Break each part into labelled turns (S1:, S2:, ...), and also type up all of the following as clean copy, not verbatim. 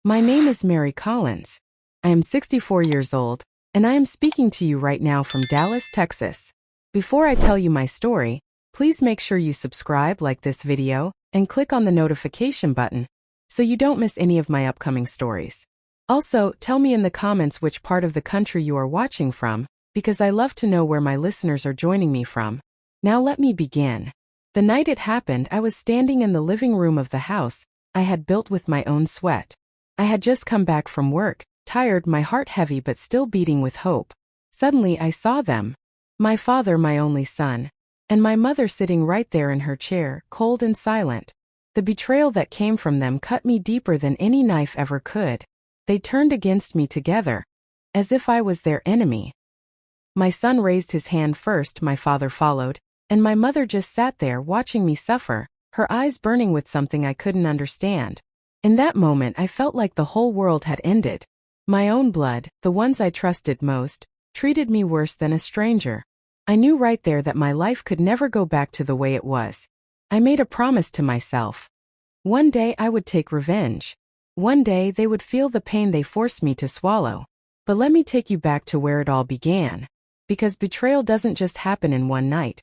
S1: My name is Mary Collins. I am 64 years old, and I am speaking to you right now from Dallas, Texas. Before I tell you my story, please make sure you subscribe, like this video, and click on the notification button so you don't miss any of my upcoming stories. Also, tell me in the comments which part of the country you are watching from, because I love to know where my listeners are joining me from. Now let me begin. The night it happened, I was standing in the living room of the house I had built with my own sweat. I had just come back from work, tired, my heart heavy but still beating with hope. Suddenly I saw them. My father, my only son, and my mother sitting right there in her chair, cold and silent. The betrayal that came from them cut me deeper than any knife ever could. They turned against me together, as if I was their enemy. My son raised his hand first, my father followed, and my mother just sat there watching me suffer, her eyes burning with something I couldn't understand. In that moment I felt like the whole world had ended. My own blood, the ones I trusted most, treated me worse than a stranger. I knew right there that my life could never go back to the way it was. I made a promise to myself. One day I would take revenge. One day they would feel the pain they forced me to swallow. But let me take you back to where it all began. Because betrayal doesn't just happen in one night.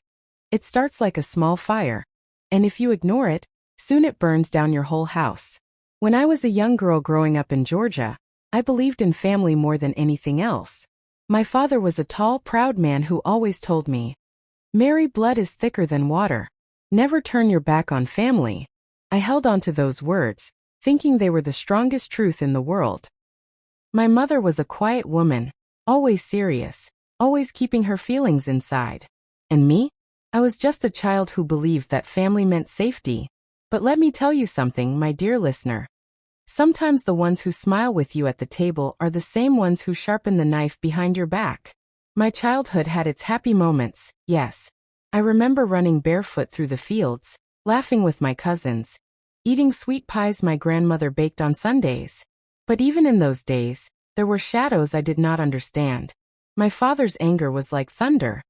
S1: It starts like a small fire. And if you ignore it, soon it burns down your whole house. When I was a young girl growing up in Georgia, I believed in family more than anything else. My father was a tall, proud man who always told me, "Mary, blood is thicker than water. Never turn your back on family." I held on to those words, thinking they were the strongest truth in the world. My mother was a quiet woman, always serious, always keeping her feelings inside. And me? I was just a child who believed that family meant safety. But let me tell you something, my dear listener. Sometimes the ones who smile with you at the table are the same ones who sharpen the knife behind your back. My childhood had its happy moments, yes. I remember running barefoot through the fields, laughing with my cousins, eating sweet pies my grandmother baked on Sundays. But even in those days, there were shadows I did not understand. My father's anger was like thunder.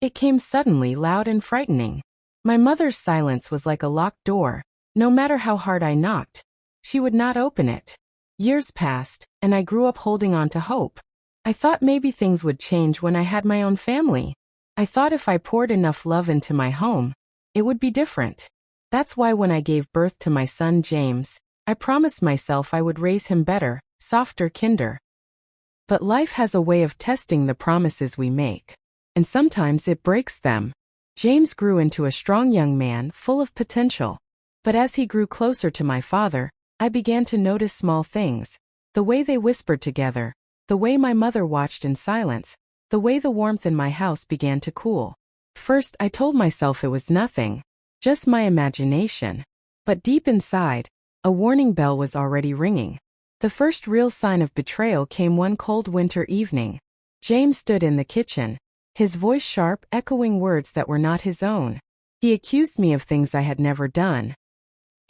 S1: It came suddenly, loud and frightening. My mother's silence was like a locked door. No matter how hard I knocked, she would not open it. Years passed, and I grew up holding on to hope. I thought maybe things would change when I had my own family. I thought if I poured enough love into my home, it would be different. That's why when I gave birth to my son James, I promised myself I would raise him better, softer, kinder. But life has a way of testing the promises we make. And sometimes it breaks them. James grew into a strong young man, full of potential. But as he grew closer to my father, I began to notice small things. The way they whispered together, the way my mother watched in silence, the way the warmth in my house began to cool. First, I told myself it was nothing, just my imagination. But deep inside, a warning bell was already ringing. The first real sign of betrayal came one cold winter evening. James stood in the kitchen, his voice sharp, echoing words that were not his own. He accused me of things I had never done.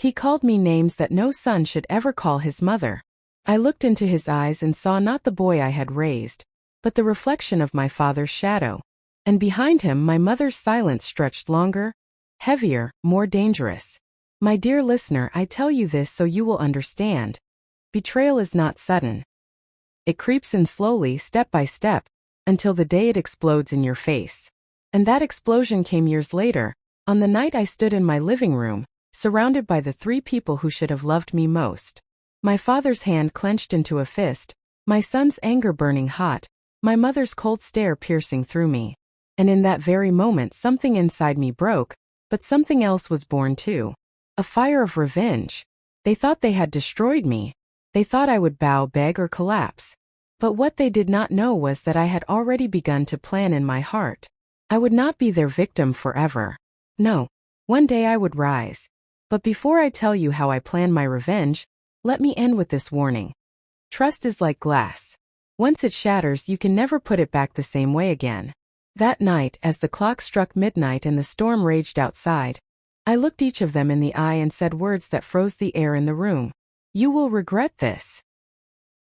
S1: He called me names that no son should ever call his mother. I looked into his eyes and saw not the boy I had raised, but the reflection of my father's shadow. And behind him my mother's silence stretched longer, heavier, more dangerous. My dear listener, I tell you this so you will understand. Betrayal is not sudden. It creeps in slowly, step by step, until the day it explodes in your face. And that explosion came years later, on the night I stood in my living room, surrounded by the three people who should have loved me most. My father's hand clenched into a fist, my son's anger burning hot, my mother's cold stare piercing through me. And in that very moment something inside me broke, but something else was born too. A fire of revenge. They thought they had destroyed me. They thought I would bow, beg, or collapse. But what they did not know was that I had already begun to plan in my heart. I would not be their victim forever. No, one day I would rise. But before I tell you how I plan my revenge, let me end with this warning. Trust is like glass. Once it shatters, you can never put it back the same way again. That night, as the clock struck midnight and the storm raged outside, I looked each of them in the eye and said words that froze the air in the room. "You will regret this."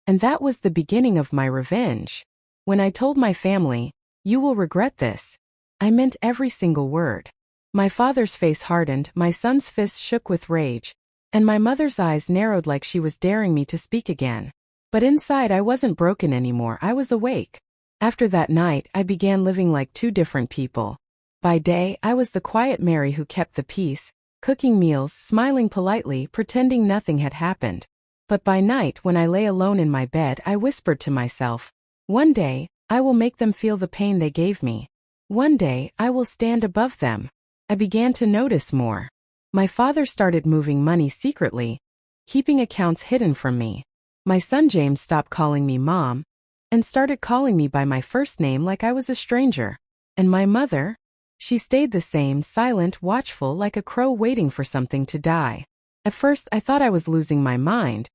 S1: And that was the beginning of my revenge. When I told my family, "You will regret this," I meant every single word. My father's face hardened, my son's fists shook with rage, and my mother's eyes narrowed like she was daring me to speak again. But inside I wasn't broken anymore, I was awake. After that night, I began living like two different people. By day, I was the quiet Mary who kept the peace, cooking meals, smiling politely, pretending nothing had happened. But by night, when I lay alone in my bed, I whispered to myself, "One day, I will make them feel the pain they gave me. One day, I will stand above them." I began to notice more. My father started moving money secretly, keeping accounts hidden from me. My son James stopped calling me Mom, and started calling me by my first name like I was a stranger. And my mother? She stayed the same, silent, watchful, like a crow waiting for something to die. At first, I thought I was losing my mind.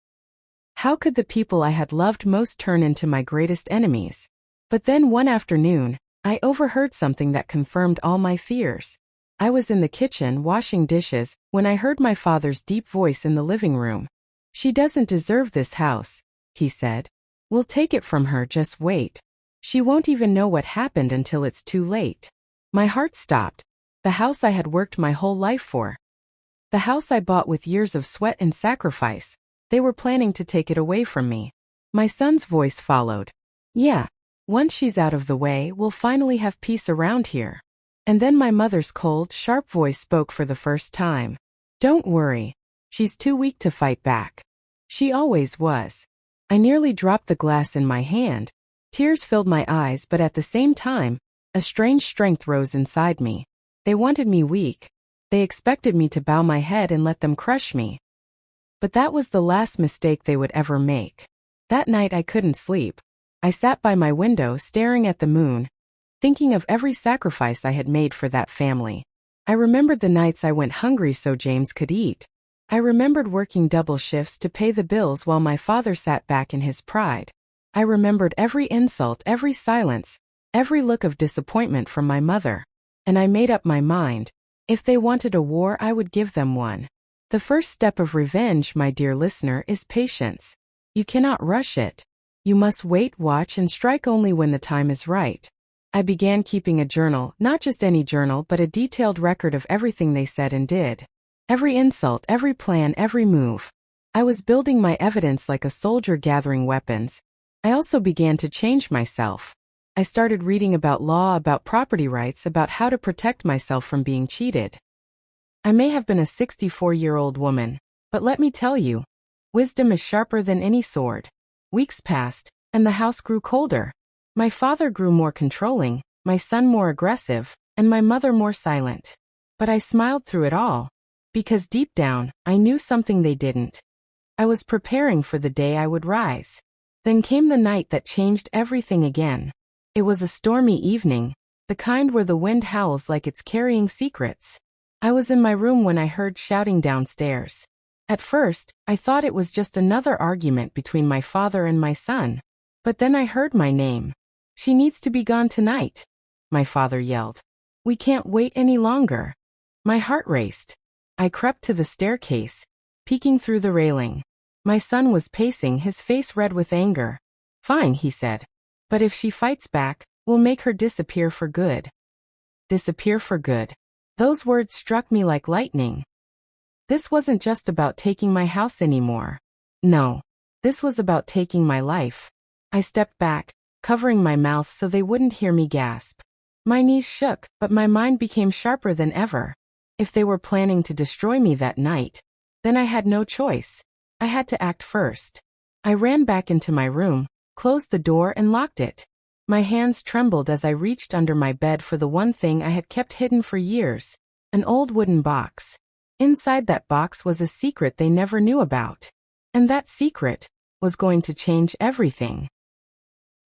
S1: How could the people I had loved most turn into my greatest enemies? But then one afternoon, I overheard something that confirmed all my fears. I was in the kitchen washing dishes when I heard my father's deep voice in the living room. "She doesn't deserve this house," he said. "We'll take it from her, just wait. She won't even know what happened until it's too late." My heart stopped. The house I had worked my whole life for. The house I bought with years of sweat and sacrifice. They were planning to take it away from me. My son's voice followed. "Yeah. Once she's out of the way, we'll finally have peace around here." And then my mother's cold, sharp voice spoke for the first time. "Don't worry. She's too weak to fight back. She always was." I nearly dropped the glass in my hand. Tears filled my eyes, but at the same time, a strange strength rose inside me. They wanted me weak. They expected me to bow my head and let them crush me. But that was the last mistake they would ever make. That night I couldn't sleep. I sat by my window staring at the moon, thinking of every sacrifice I had made for that family. I remembered the nights I went hungry so James could eat. I remembered working double shifts to pay the bills while my father sat back in his pride. I remembered every insult, every silence, every look of disappointment from my mother. And I made up my mind. If they wanted a war, I would give them one. The first step of revenge, my dear listener, is patience. You cannot rush it. You must wait, watch, and strike only when the time is right. I began keeping a journal, not just any journal, but a detailed record of everything they said and did. Every insult, every plan, every move. I was building my evidence like a soldier gathering weapons. I also began to change myself. I started reading about law, about property rights, about how to protect myself from being cheated. I may have been a 64-year-old woman, but let me tell you, wisdom is sharper than any sword. Weeks passed, and the house grew colder. My father grew more controlling, my son more aggressive, and my mother more silent. But I smiled through it all. Because deep down, I knew something they didn't. I was preparing for the day I would rise. Then came the night that changed everything again. It was a stormy evening, the kind where the wind howls like it's carrying secrets. I was in my room when I heard shouting downstairs. At first, I thought it was just another argument between my father and my son. But then I heard my name. "She needs to be gone tonight," my father yelled. "We can't wait any longer." My heart raced. I crept to the staircase, peeking through the railing. My son was pacing, his face red with anger. "Fine," he said. "But if she fights back, we'll make her disappear for good." Disappear for good. Those words struck me like lightning. This wasn't just about taking my house anymore. No. This was about taking my life. I stepped back, covering my mouth so they wouldn't hear me gasp. My knees shook, but my mind became sharper than ever. If they were planning to destroy me that night, then I had no choice. I had to act first. I ran back into my room, closed the door and locked it. My hands trembled as I reached under my bed for the one thing I had kept hidden for years, an old wooden box. Inside that box was a secret they never knew about. And that secret was going to change everything.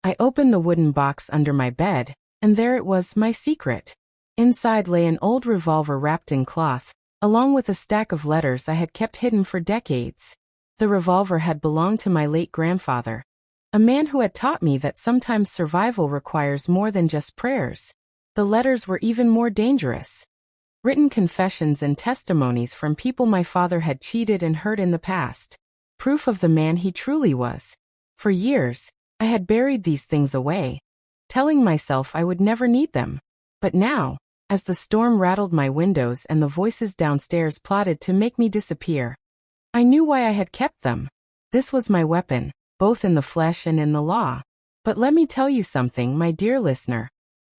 S1: I opened the wooden box under my bed, and there it was, my secret. Inside lay an old revolver wrapped in cloth, along with a stack of letters I had kept hidden for decades. The revolver had belonged to my late grandfather, a man who had taught me that sometimes survival requires more than just prayers. The letters were even more dangerous. Written confessions and testimonies from people my father had cheated and hurt in the past. Proof of the man he truly was. For years, I had buried these things away, telling myself I would never need them. But now, as the storm rattled my windows and the voices downstairs plotted to make me disappear, I knew why I had kept them. This was my weapon, both in the flesh and in the law. But let me tell you something, my dear listener.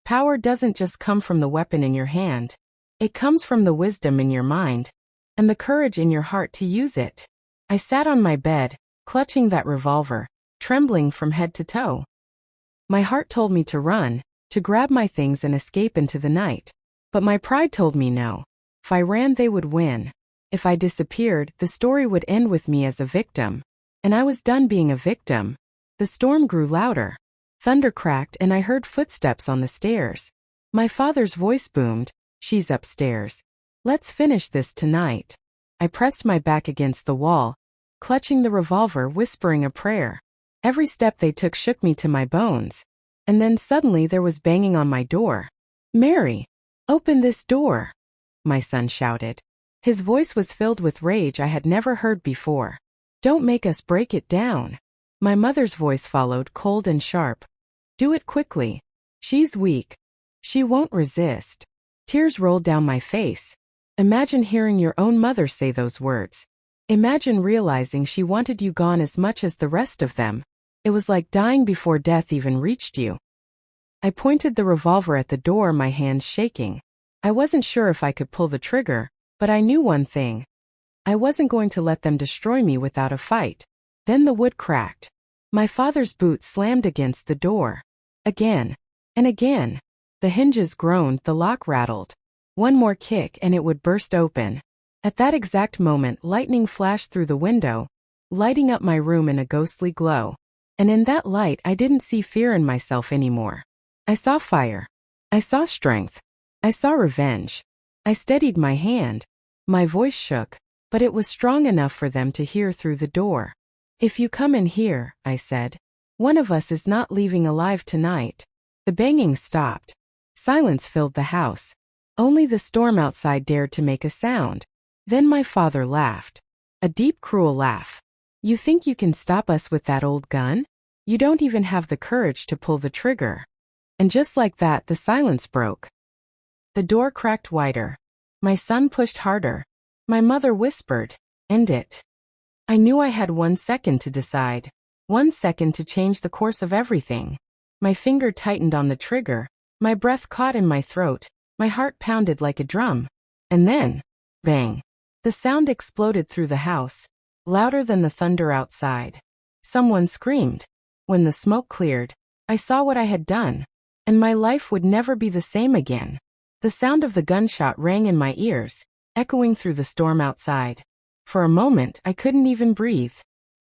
S1: Power doesn't just come from the weapon in your hand. It comes from the wisdom in your mind and the courage in your heart to use it. I sat on my bed, clutching that revolver, trembling from head to toe. My heart told me to run, to grab my things and escape into the night. But my pride told me no. If I ran, they would win. If I disappeared, the story would end with me as a victim. And I was done being a victim. The storm grew louder. Thunder cracked and I heard footsteps on the stairs. My father's voice boomed, "She's upstairs. Let's finish this tonight." I pressed my back against the wall, clutching the revolver, whispering a prayer. Every step they took shook me to my bones. And then suddenly there was banging on my door. "Mary, open this door," my son shouted. His voice was filled with rage I had never heard before. "Don't make us break it down." My mother's voice followed, cold and sharp. "Do it quickly. She's weak. She won't resist." Tears rolled down my face. Imagine hearing your own mother say those words. Imagine realizing she wanted you gone as much as the rest of them. It was like dying before death even reached you. I pointed the revolver at the door, my hands shaking. I wasn't sure if I could pull the trigger, but I knew one thing. I wasn't going to let them destroy me without a fight. Then the wood cracked. My father's boot slammed against the door. Again. And again. The hinges groaned, the lock rattled. One more kick and it would burst open. At that exact moment, lightning flashed through the window, lighting up my room in a ghostly glow. And in that light, I didn't see fear in myself anymore. I saw fire. I saw strength. I saw revenge. I steadied my hand. My voice shook, but it was strong enough for them to hear through the door. "If you come in here," I said, "one of us is not leaving alive tonight." The banging stopped. Silence filled the house. Only the storm outside dared to make a sound. Then my father laughed. A deep, cruel laugh. "You think you can stop us with that old gun? You don't even have the courage to pull the trigger." And just like that, the silence broke. The door cracked wider. My son pushed harder. My mother whispered, "End it." I knew I had 1 second to decide. 1 second to change the course of everything. My finger tightened on the trigger. My breath caught in my throat. My heart pounded like a drum. And then, bang. The sound exploded through the house, louder than the thunder outside. Someone screamed. When the smoke cleared, I saw what I had done. And my life would never be the same again. The sound of the gunshot rang in my ears, echoing through the storm outside. For a moment, I couldn't even breathe.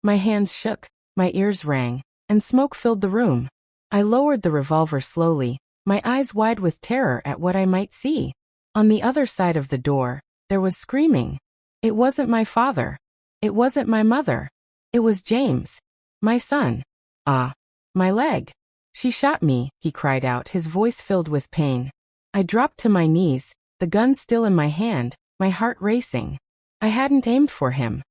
S1: My hands shook, my ears rang, and smoke filled the room. I lowered the revolver slowly, my eyes wide with terror at what I might see. On the other side of the door, there was screaming. It wasn't my father. It wasn't my mother. It was James. My son. "Ah. My leg. She shot me," he cried out, his voice filled with pain. I dropped to my knees, the gun still in my hand, my heart racing. I hadn't aimed for him.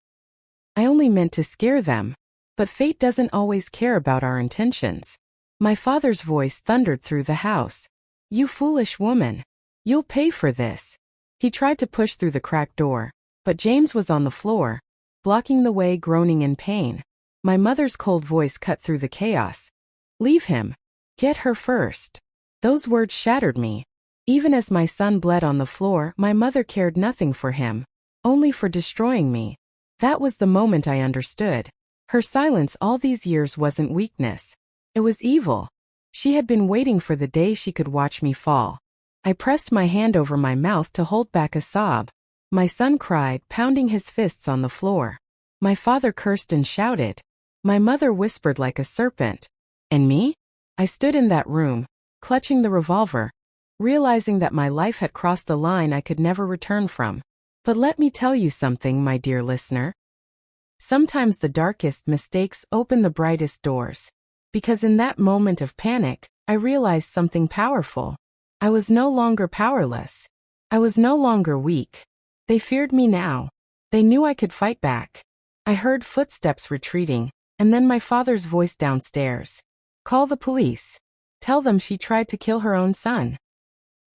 S1: I only meant to scare them. But fate doesn't always care about our intentions. My father's voice thundered through the house. "You foolish woman. You'll pay for this." He tried to push through the cracked door, but James was on the floor, blocking the way, groaning in pain. My mother's cold voice cut through the chaos. "Leave him. Get her first." Those words shattered me. Even as my son bled on the floor, my mother cared nothing for him, only for destroying me. That was the moment I understood. Her silence all these years wasn't weakness. It was evil. She had been waiting for the day she could watch me fall. I pressed my hand over my mouth to hold back a sob. My son cried, pounding his fists on the floor. My father cursed and shouted. My mother whispered like a serpent. And me? I stood in that room, clutching the revolver, realizing that my life had crossed a line I could never return from. But let me tell you something, my dear listener. Sometimes the darkest mistakes open the brightest doors. Because in that moment of panic, I realized something powerful. I was no longer powerless. I was no longer weak. They feared me now. They knew I could fight back. I heard footsteps retreating, and then my father's voice downstairs. "Call the police. Tell them she tried to kill her own son."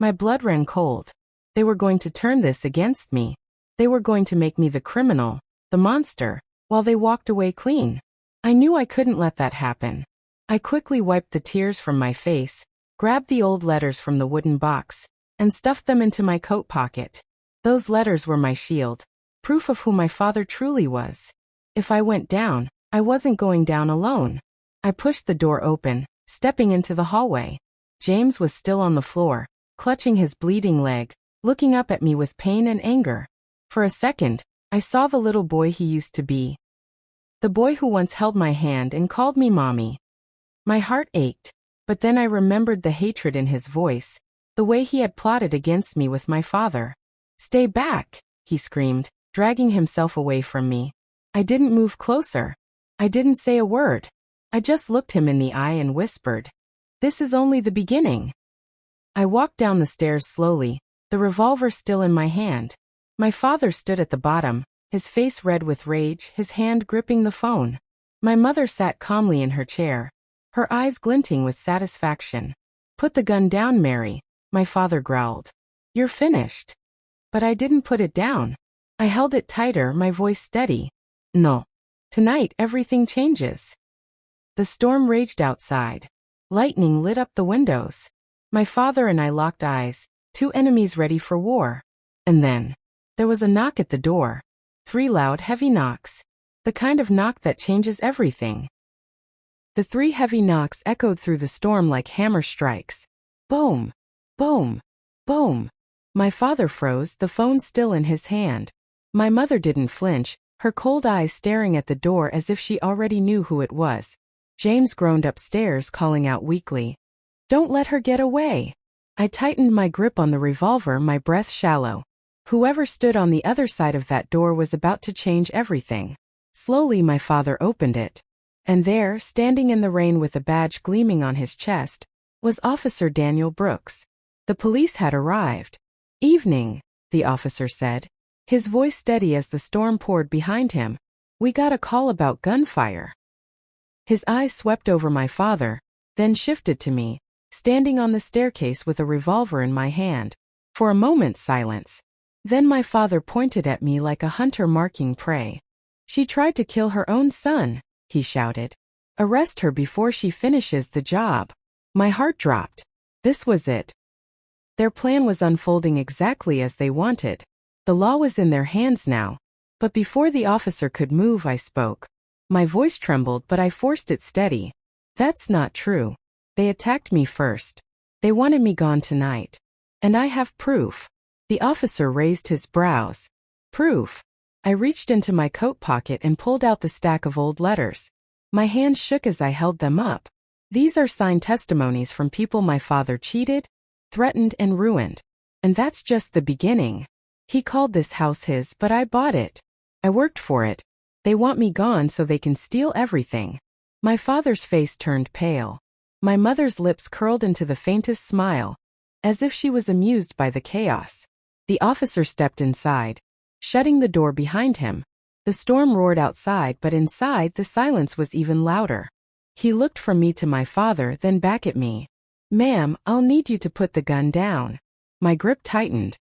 S1: My blood ran cold. They were going to turn this against me. They were going to make me the criminal, the monster, while they walked away clean. I knew I couldn't let that happen. I quickly wiped the tears from my face, grabbed the old letters from the wooden box, and stuffed them into my coat pocket. Those letters were my shield, proof of who my father truly was. If I went down, I wasn't going down alone. I pushed the door open, stepping into the hallway. James was still on the floor, clutching his bleeding leg, looking up at me with pain and anger. For a second, I saw the little boy he used to be. The boy who once held my hand and called me mommy. My heart ached, but then I remembered the hatred in his voice, the way he had plotted against me with my father. "Stay back," he screamed, dragging himself away from me. I didn't move closer. I didn't say a word. I just looked him in the eye and whispered, "This is only the beginning." I walked down the stairs slowly, the revolver still in my hand. My father stood at the bottom, his face red with rage, his hand gripping the phone. My mother sat calmly in her chair, her eyes glinting with satisfaction. "Put the gun down, Mary," my father growled. "You're finished." But I didn't put it down. I held it tighter, my voice steady. "No. Tonight everything changes." The storm raged outside. Lightning lit up the windows. My father and I locked eyes, two enemies ready for war. And then, there was a knock at the door. 3 loud, heavy knocks. The kind of knock that changes everything. The 3 heavy knocks echoed through the storm like hammer strikes. Boom! Boom! Boom! My father froze, the phone still in his hand. My mother didn't flinch, her cold eyes staring at the door as if she already knew who it was. James groaned upstairs, calling out weakly, "Don't let her get away." I tightened my grip on the revolver, my breath shallow. Whoever stood on the other side of that door was about to change everything. Slowly my father opened it. And there, standing in the rain with a badge gleaming on his chest, was Officer Daniel Brooks. The police had arrived. "Evening," the officer said, his voice steady as the storm poured behind him. "We got a call about gunfire." His eyes swept over my father, then shifted to me, standing on the staircase with a revolver in my hand. For a moment, silence. Then my father pointed at me like a hunter marking prey. "She tried to kill her own son," he shouted. "Arrest her before she finishes the job." My heart dropped. This was it. Their plan was unfolding exactly as they wanted. The law was in their hands now. But before the officer could move, I spoke. My voice trembled, but I forced it steady. "That's not true. They attacked me first. They wanted me gone tonight. And I have proof." The officer raised his brows. "Proof?" I reached into my coat pocket and pulled out the stack of old letters. My hands shook as I held them up. "These are signed testimonies from people my father cheated, threatened, and ruined. And that's just the beginning. He called this house his, but I bought it. I worked for it. They want me gone so they can steal everything." My father's face turned pale. My mother's lips curled into the faintest smile, as if she was amused by the chaos. The officer stepped inside, shutting the door behind him. The storm roared outside, but inside the silence was even louder. He looked from me to my father, then back at me. "Ma'am, I'll need you to put the gun down." My grip tightened.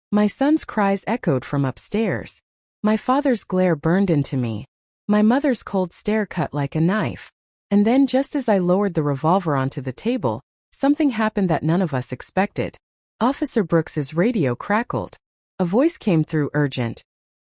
S1: My son's cries echoed from upstairs. My father's glare burned into me. My mother's cold stare cut like a knife. And then, just as I lowered the revolver onto the table, something happened that none of us expected. Officer Brooks's radio crackled. A voice came through, urgent.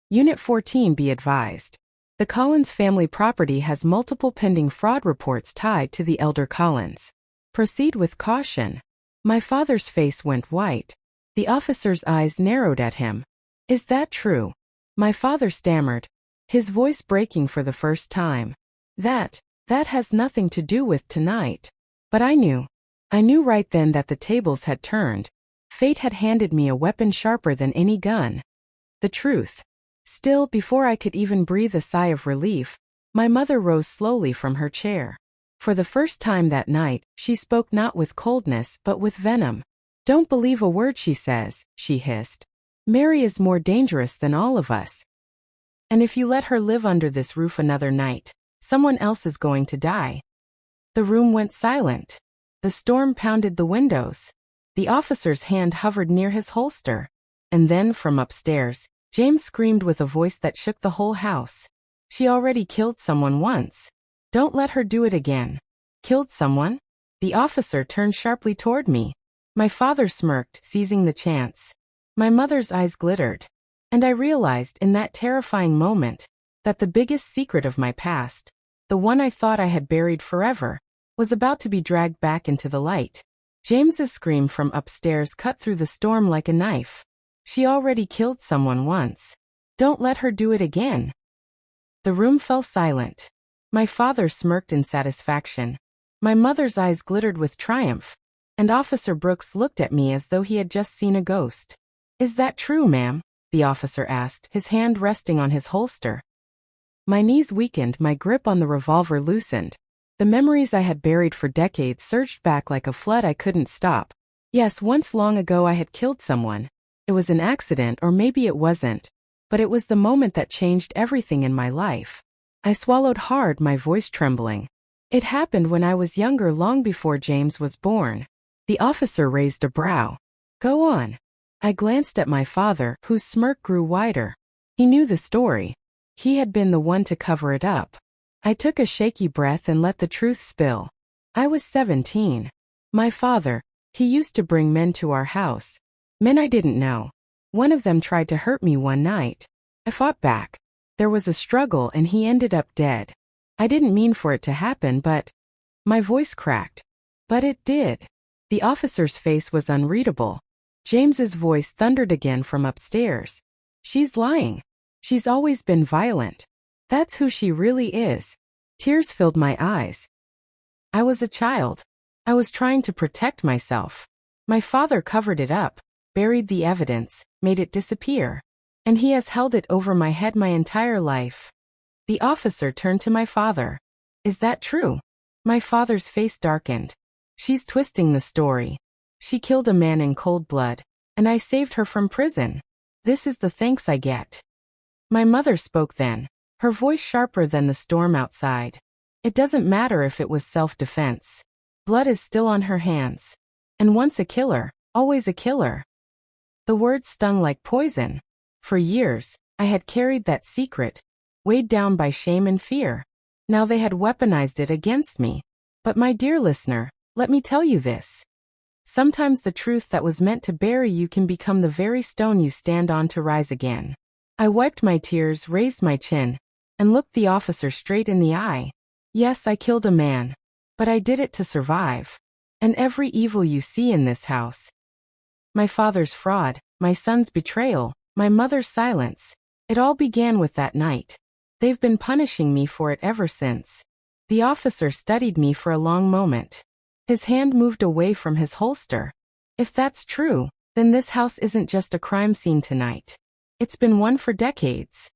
S1: "Unit 14, be advised. The Collins family property has multiple pending fraud reports tied to the elder Collins. Proceed with caution." My father's face went white. The officer's eyes narrowed at him. "Is that true?" My father stammered, his voice breaking for the first time. That has nothing to do with tonight." But I knew right then that the tables had turned. Fate had handed me a weapon sharper than any gun. The truth. Still, before I could even breathe a sigh of relief, my mother rose slowly from her chair. For the first time that night, she spoke not with coldness but with venom. "Don't believe a word she says," she hissed. "Mary is more dangerous than all of us. And if you let her live under this roof another night, someone else is going to die." The room went silent. The storm pounded the windows. The officer's hand hovered near his holster. And then, from upstairs, James screamed with a voice that shook the whole house. She already killed someone once. Don't let her do it again. Killed someone? The officer turned sharply toward me. My father smirked, seizing the chance. My mother's eyes glittered. And I realized in that terrifying moment that the biggest secret of my past, the one I thought I had buried forever, was about to be dragged back into the light. James's scream from upstairs cut through the storm like a knife. She already killed someone once. Don't let her do it again. The room fell silent. My father smirked in satisfaction. My mother's eyes glittered with triumph. And Officer Brooks looked at me as though he had just seen a ghost. Is that true, ma'am? The officer asked, his hand resting on his holster. My knees weakened, my grip on the revolver loosened. The memories I had buried for decades surged back like a flood I couldn't stop. Yes, once long ago I had killed someone. It was an accident, or maybe it wasn't. But it was the moment that changed everything in my life. I swallowed hard, my voice trembling. It happened when I was younger, long before James was born. The officer raised a brow. Go on. I glanced at my father, whose smirk grew wider. He knew the story. He had been the one to cover it up. I took a shaky breath and let the truth spill. I was 17. My father, he used to bring men to our house. Men I didn't know. One of them tried to hurt me one night. I fought back. There was a struggle and he ended up dead. I didn't mean for it to happen, but... My voice cracked. But it did. The officer's face was unreadable. James's voice thundered again from upstairs. She's lying. She's always been violent. That's who she really is. Tears filled my eyes. I was a child. I was trying to protect myself. My father covered it up, buried the evidence, made it disappear. And he has held it over my head my entire life. The officer turned to my father. Is that true? My father's face darkened. She's twisting the story. She killed a man in cold blood, and I saved her from prison. This is the thanks I get. My mother spoke then, her voice sharper than the storm outside. It doesn't matter if it was self-defense. Blood is still on her hands. And once a killer, always a killer. The words stung like poison. For years, I had carried that secret, weighed down by shame and fear. Now they had weaponized it against me. But my dear listener, let me tell you this. Sometimes the truth that was meant to bury you can become the very stone you stand on to rise again. I wiped my tears, raised my chin, and looked the officer straight in the eye. Yes, I killed a man. But I did it to survive. And every evil you see in this house. My father's fraud, my son's betrayal, my mother's silence. It all began with that night. They've been punishing me for it ever since. The officer studied me for a long moment. His hand moved away from his holster. If that's true, then this house isn't just a crime scene tonight. It's been one for decades.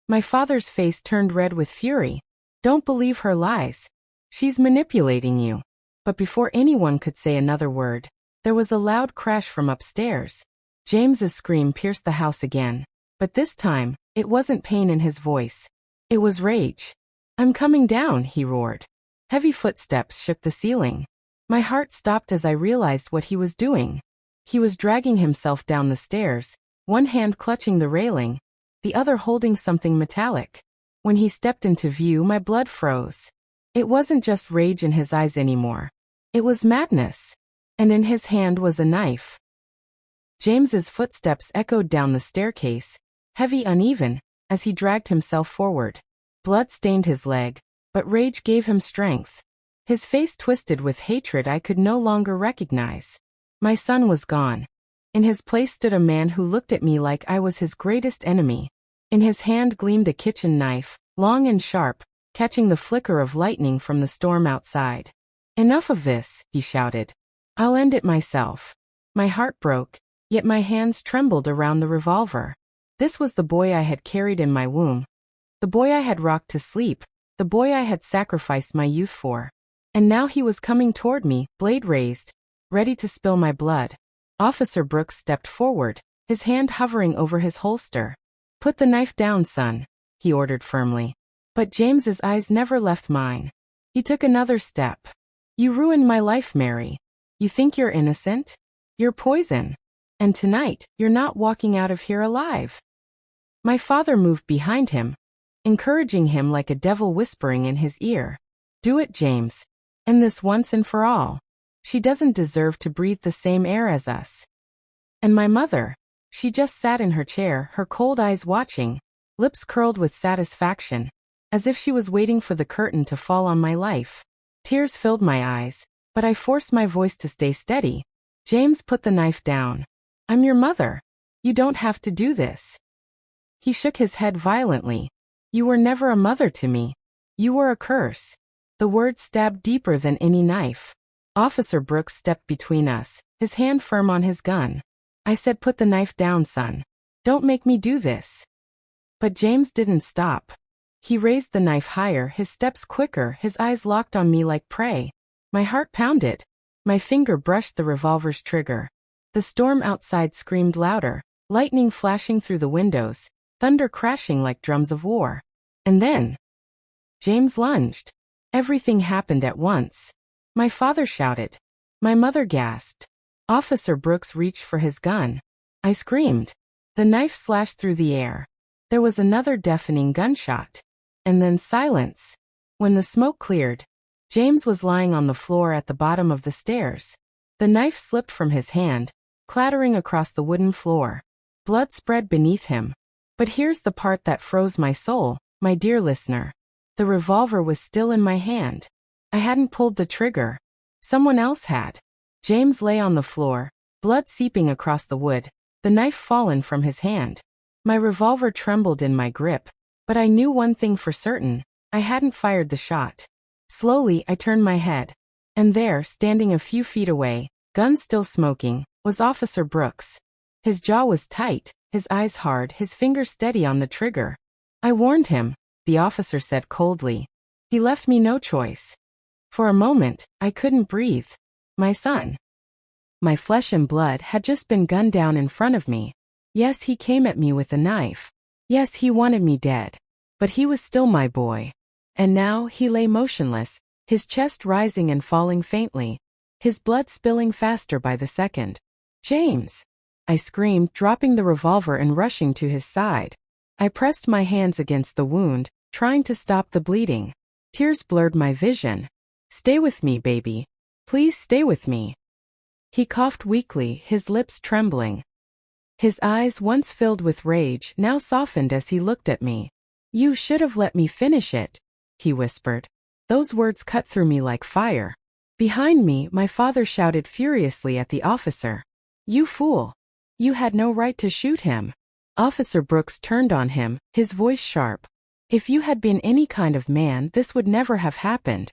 S1: My father's face turned red with fury. Don't believe her lies. She's manipulating you. But before anyone could say another word, there was a loud crash from upstairs. James's scream pierced the house again. But this time, it wasn't pain in his voice. It was rage. I'm coming down, he roared. Heavy footsteps shook the ceiling. My heart stopped as I realized what he was doing. He was dragging himself down the stairs, one hand clutching the railing, the other holding something metallic. When he stepped into view, my blood froze. It wasn't just rage in his eyes anymore. It was madness. And in his hand was a knife. James's footsteps echoed down the staircase, heavy, uneven, as he dragged himself forward. Blood stained his leg, but rage gave him strength. His face twisted with hatred I could no longer recognize. My son was gone. In his place stood a man who looked at me like I was his greatest enemy. In his hand gleamed a kitchen knife, long and sharp, catching the flicker of lightning from the storm outside. Enough of this, he shouted. I'll end it myself. My heart broke, yet my hands trembled around the revolver. This was the boy I had carried in my womb. The boy I had rocked to sleep, the boy I had sacrificed my youth for. And now he was coming toward me, blade raised, ready to spill my blood. Officer Brooks stepped forward, his hand hovering over his holster. Put the knife down, son, he ordered firmly. But James's eyes never left mine. He took another step. You ruined my life, Mary. You think you're innocent? You're poison. And tonight, you're not walking out of here alive. My father moved behind him, encouraging him like a devil whispering in his ear. Do it, James. End this once and for all. She doesn't deserve to breathe the same air as us. And my mother, she just sat in her chair, her cold eyes watching, lips curled with satisfaction, as if she was waiting for the curtain to fall on my life. Tears filled my eyes, but I forced my voice to stay steady. James, put the knife down. I'm your mother. You don't have to do this. He shook his head violently. You were never a mother to me. You were a curse. The words stabbed deeper than any knife. Officer Brooks stepped between us, his hand firm on his gun. I said, put the knife down, son. Don't make me do this. But James didn't stop. He raised the knife higher, his steps quicker, his eyes locked on me like prey. My heart pounded. My finger brushed the revolver's trigger. The storm outside screamed louder, lightning flashing through the windows, thunder crashing like drums of war. And then James lunged. Everything happened at once. My father shouted. My mother gasped. Officer Brooks reached for his gun. I screamed. The knife slashed through the air. There was another deafening gunshot. And then silence. When the smoke cleared, James was lying on the floor at the bottom of the stairs. The knife slipped from his hand, clattering across the wooden floor. Blood spread beneath him. But here's the part that froze my soul, my dear listener. The revolver was still in my hand. I hadn't pulled the trigger. Someone else had. James lay on the floor, blood seeping across the wood, the knife fallen from his hand. My revolver trembled in my grip, but I knew one thing for certain. I hadn't fired the shot. Slowly, I turned my head. And there, standing a few feet away, gun still smoking, was Officer Brooks. His jaw was tight, his eyes hard, his fingers steady on the trigger. I warned him, the officer said coldly. He left me no choice. For a moment, I couldn't breathe. My son, my flesh and blood, had just been gunned down in front of me. Yes, he came at me with a knife. Yes, he wanted me dead. But he was still my boy. And now he lay motionless, his chest rising and falling faintly, his blood spilling faster by the second. James! I screamed, dropping the revolver and rushing to his side. I pressed my hands against the wound, trying to stop the bleeding. Tears blurred my vision. Stay with me, baby. Please stay with me. He coughed weakly, his lips trembling. His eyes, once filled with rage, now softened as he looked at me. You should have let me finish it, he whispered. Those words cut through me like fire. Behind me, my father shouted furiously at the officer. You fool! You had no right to shoot him. Officer Brooks turned on him, his voice sharp. If you had been any kind of man, this would never have happened.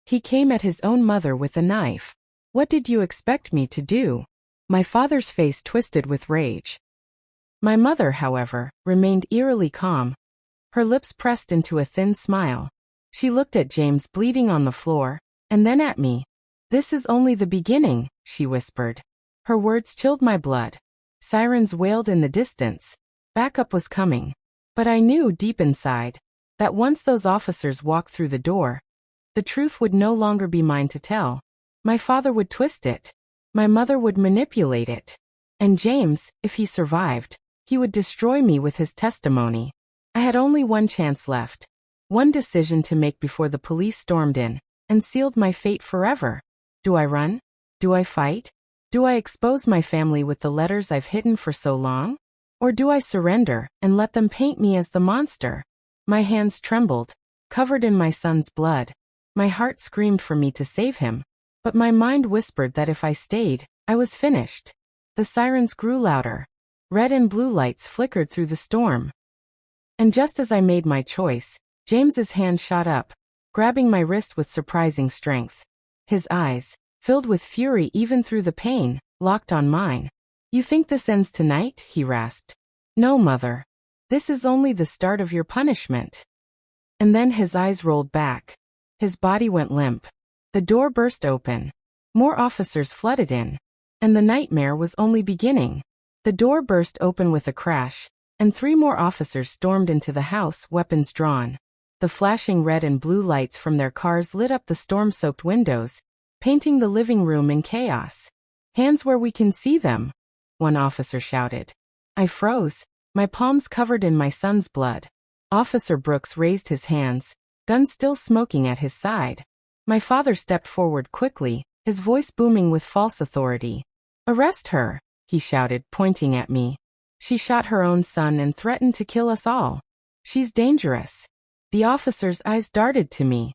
S1: He came at his own mother with a knife. What did you expect me to do? My father's face twisted with rage. My mother, however, remained eerily calm. Her lips pressed into a thin smile. She looked at James bleeding on the floor, and then at me. This is only the beginning, she whispered. Her words chilled my blood. Sirens wailed in the distance. Backup was coming. But I knew deep inside that once those officers walked through the door, the truth would no longer be mine to tell. My father would twist it. My mother would manipulate it. And James, if he survived, he would destroy me with his testimony. I had only one chance left. One decision to make before the police stormed in and sealed my fate forever. Do I run? Do I fight? Do I expose my family with the letters I've hidden for so long? Or do I surrender and let them paint me as the monster? My hands trembled, covered in my son's blood. My heart screamed for me to save him. But my mind whispered that if I stayed, I was finished. The sirens grew louder. Red and blue lights flickered through the storm. And just as I made my choice, James's hand shot up, grabbing my wrist with surprising strength. His eyes, filled with fury even through the pain, locked on mine. You think this ends tonight? He rasped. No, mother. This is only the start of your punishment. And then his eyes rolled back. His body went limp. The door burst open. More officers flooded in. And the nightmare was only beginning. The door burst open with a crash, and 3 more officers stormed into the house, weapons drawn. The flashing red and blue lights from their cars lit up the storm-soaked windows, painting the living room in chaos. Hands where we can see them, one officer shouted. I froze. my palms covered in my son's blood. Officer Brooks raised his hands, gun still smoking at his side. My father stepped forward quickly, his voice booming with false authority. "Arrest her," he shouted, pointing at me. "She shot her own son and threatened to kill us all. She's dangerous." The officer's eyes darted to me.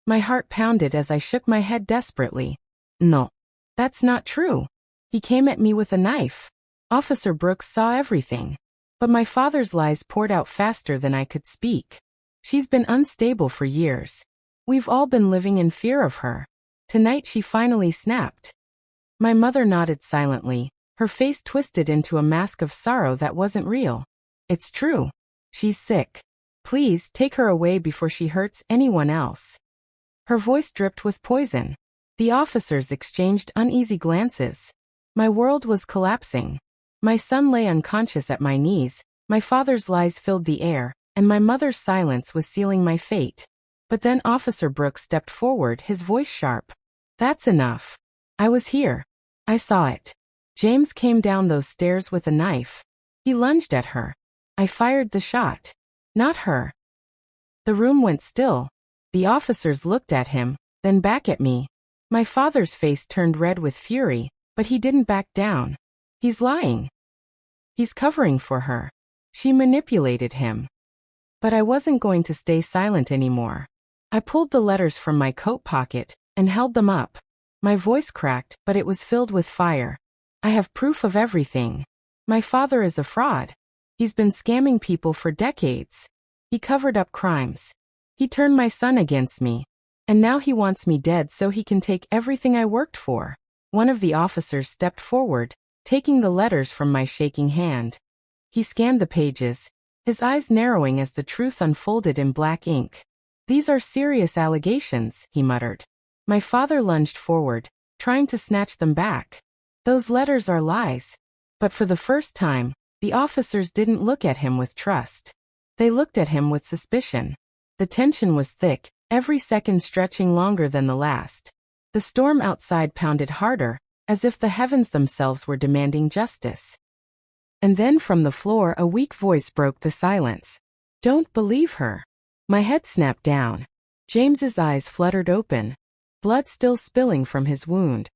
S1: My heart pounded as I shook my head desperately. "No. That's not true. He came at me with a knife." Officer Brooks saw everything. But my father's lies poured out faster than I could speak. "She's been unstable for years. We've all been living in fear of her. Tonight she finally snapped." My mother nodded silently, her face twisted into a mask of sorrow that wasn't real. "It's true. She's sick. Please take her away before she hurts anyone else." Her voice dripped with poison. The officers exchanged uneasy glances. My world was collapsing. My son lay unconscious at my knees, my father's lies filled the air, and my mother's silence was sealing my fate. But then Officer Brooks stepped forward, his voice sharp. "That's enough. I was here. I saw it. James came down those stairs with a knife. He lunged at her. I fired the shot. Not her." The room went still. The officers looked at him, then back at me. My father's face turned red with fury, but he didn't back down. "He's lying. He's covering for her. She manipulated him." But I wasn't going to stay silent anymore. I pulled the letters from my coat pocket and held them up. My voice cracked, but it was filled with fire. "I have proof of everything. My father is a fraud. He's been scamming people for decades. He covered up crimes. He turned my son against me. And now he wants me dead so he can take everything I worked for." One of the officers stepped forward, taking the letters from my shaking hand. He scanned the pages, his eyes narrowing as the truth unfolded in black ink. "These are serious allegations," he muttered. My father lunged forward, trying to snatch them back. "Those letters are lies." But for the first time, the officers didn't look at him with trust. They looked at him with suspicion. The tension was thick, every second stretching longer than the last. The storm outside pounded harder, as if the heavens themselves were demanding justice. And then from the floor a weak voice broke the silence. "Don't believe her." My head snapped down. James's eyes fluttered open, blood still spilling from his wound.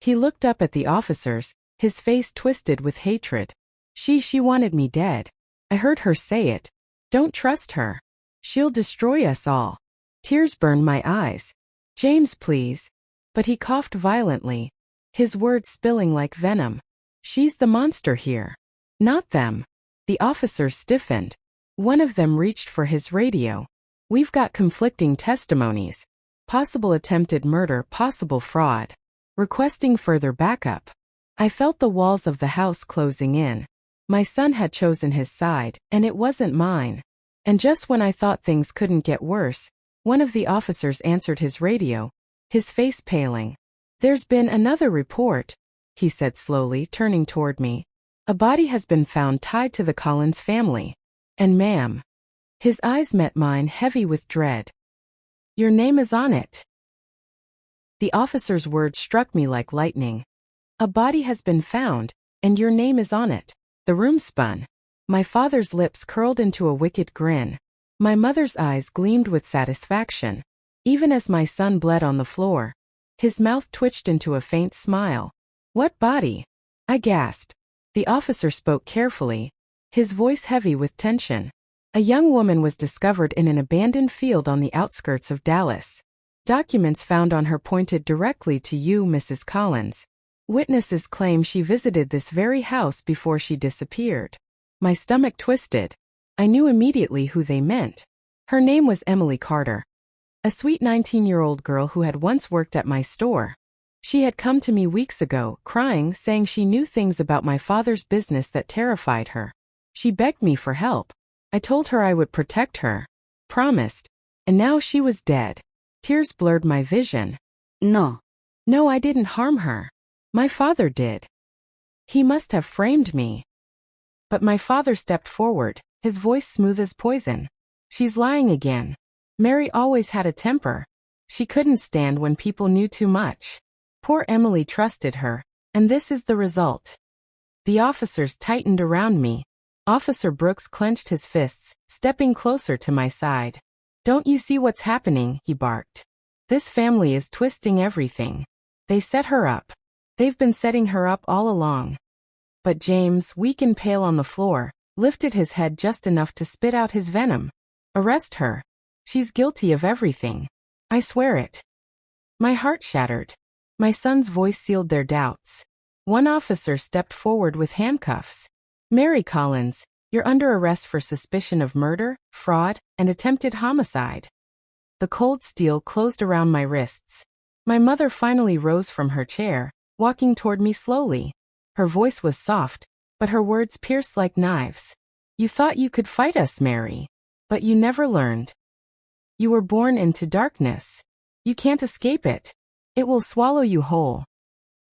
S1: He looked up at the officers, his face twisted with hatred. She wanted me dead. I heard her say it. Don't trust her. She'll destroy us all." Tears burned my eyes. "James, please." But he coughed violently, his words spilling like venom. "She's the monster here. Not them." The officers stiffened. One of them reached for his radio. "We've got conflicting testimonies. Possible attempted murder, possible fraud. Requesting further backup." I felt the walls of the house closing in. My son had chosen his side, and it wasn't mine. And just when I thought things couldn't get worse, one of the officers answered his radio, his face paling. "There's been another report," he said slowly, turning toward me. "A body has been found tied to the Collins family. And ma'am." His eyes met mine, heavy with dread. "Your name is on it." The officer's words struck me like lightning. "A body has been found, and your name is on it." The room spun. My father's lips curled into a wicked grin. My mother's eyes gleamed with satisfaction. Even as my son bled on the floor, his mouth twitched into a faint smile. "What body?" I gasped. The officer spoke carefully, his voice heavy with tension. "A young woman was discovered in an abandoned field on the outskirts of Dallas. Documents found on her pointed directly to you, Mrs. Collins. Witnesses claim she visited this very house before she disappeared." My stomach twisted. I knew immediately who they meant. Her name was Emily Carter, a sweet 19-year-old girl who had once worked at my store. She had come to me weeks ago, crying, saying she knew things about my father's business that terrified her. She begged me for help. I told her I would protect her. Promised. And now she was dead. Tears blurred my vision. No, I didn't harm her. My father did. He must have framed me." But my father stepped forward, his voice smooth as poison. "She's lying again. Mary always had a temper. She couldn't stand when people knew too much. Poor Emily trusted her, and this is the result." The officers tightened around me. Officer Brooks clenched his fists, stepping closer to my side. "Don't you see what's happening?" he barked. "This family is twisting everything. They set her up. They've been setting her up all along." But James, weak and pale on the floor, lifted his head just enough to spit out his venom. "Arrest her. She's guilty of everything. I swear it." My heart shattered. My son's voice sealed their doubts. One officer stepped forward with handcuffs. "Mary Collins, you're under arrest for suspicion of murder, fraud, and attempted homicide." The cold steel closed around my wrists. My mother finally rose from her chair, walking toward me slowly. Her voice was soft, but her words pierced like knives. "You thought you could fight us, Mary. But you never learned. You were born into darkness. You can't escape it. It will swallow you whole."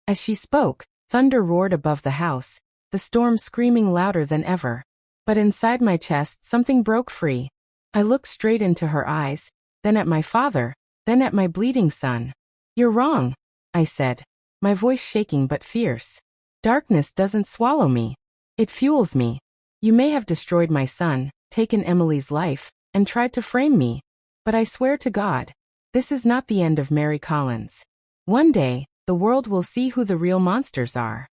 S1: As she spoke, thunder roared above the house, the storm screaming louder than ever. But inside my chest, something broke free. I looked straight into her eyes, then at my father, then at my bleeding son. "You're wrong," I said, my voice shaking but fierce. "Darkness doesn't swallow me. It fuels me. You may have destroyed my son, taken Emily's life, and tried to frame me. But I swear to God, this is not the end of Mary Collins. One day, the world will see who the real monsters are."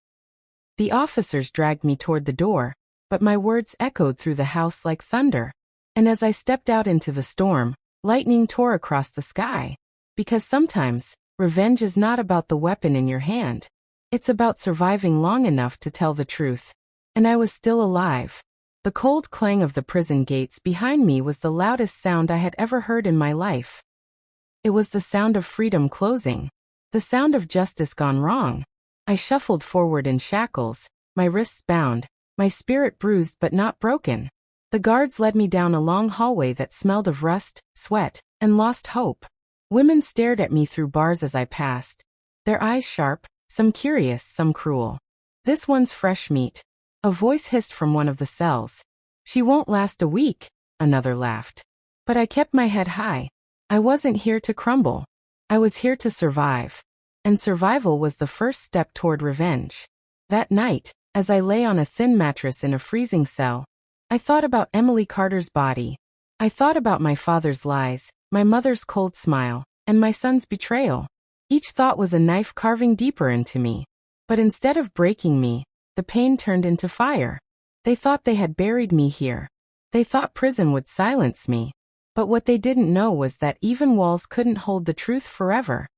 S1: The officers dragged me toward the door, but my words echoed through the house like thunder. And as I stepped out into the storm, lightning tore across the sky. Because sometimes, revenge is not about the weapon in your hand. It's about surviving long enough to tell the truth. And I was still alive. The cold clang of the prison gates behind me was the loudest sound I had ever heard in my life. It was the sound of freedom closing. The sound of justice gone wrong. I shuffled forward in shackles, my wrists bound, my spirit bruised but not broken. The guards led me down a long hallway that smelled of rust, sweat, and lost hope. Women stared at me through bars as I passed. Their eyes sharp, some curious, some cruel. "This one's fresh meat." A voice hissed from one of the cells. "She won't last a week," another laughed. But I kept my head high. I wasn't here to crumble. I was here to survive. And survival was the first step toward revenge. That night, as I lay on a thin mattress in a freezing cell, I thought about Emily Carter's body. I thought about my father's lies, my mother's cold smile, and my son's betrayal. Each thought was a knife carving deeper into me. But instead of breaking me, the pain turned into fire. They thought they had buried me here. They thought prison would silence me. But what they didn't know was that even walls couldn't hold the truth forever.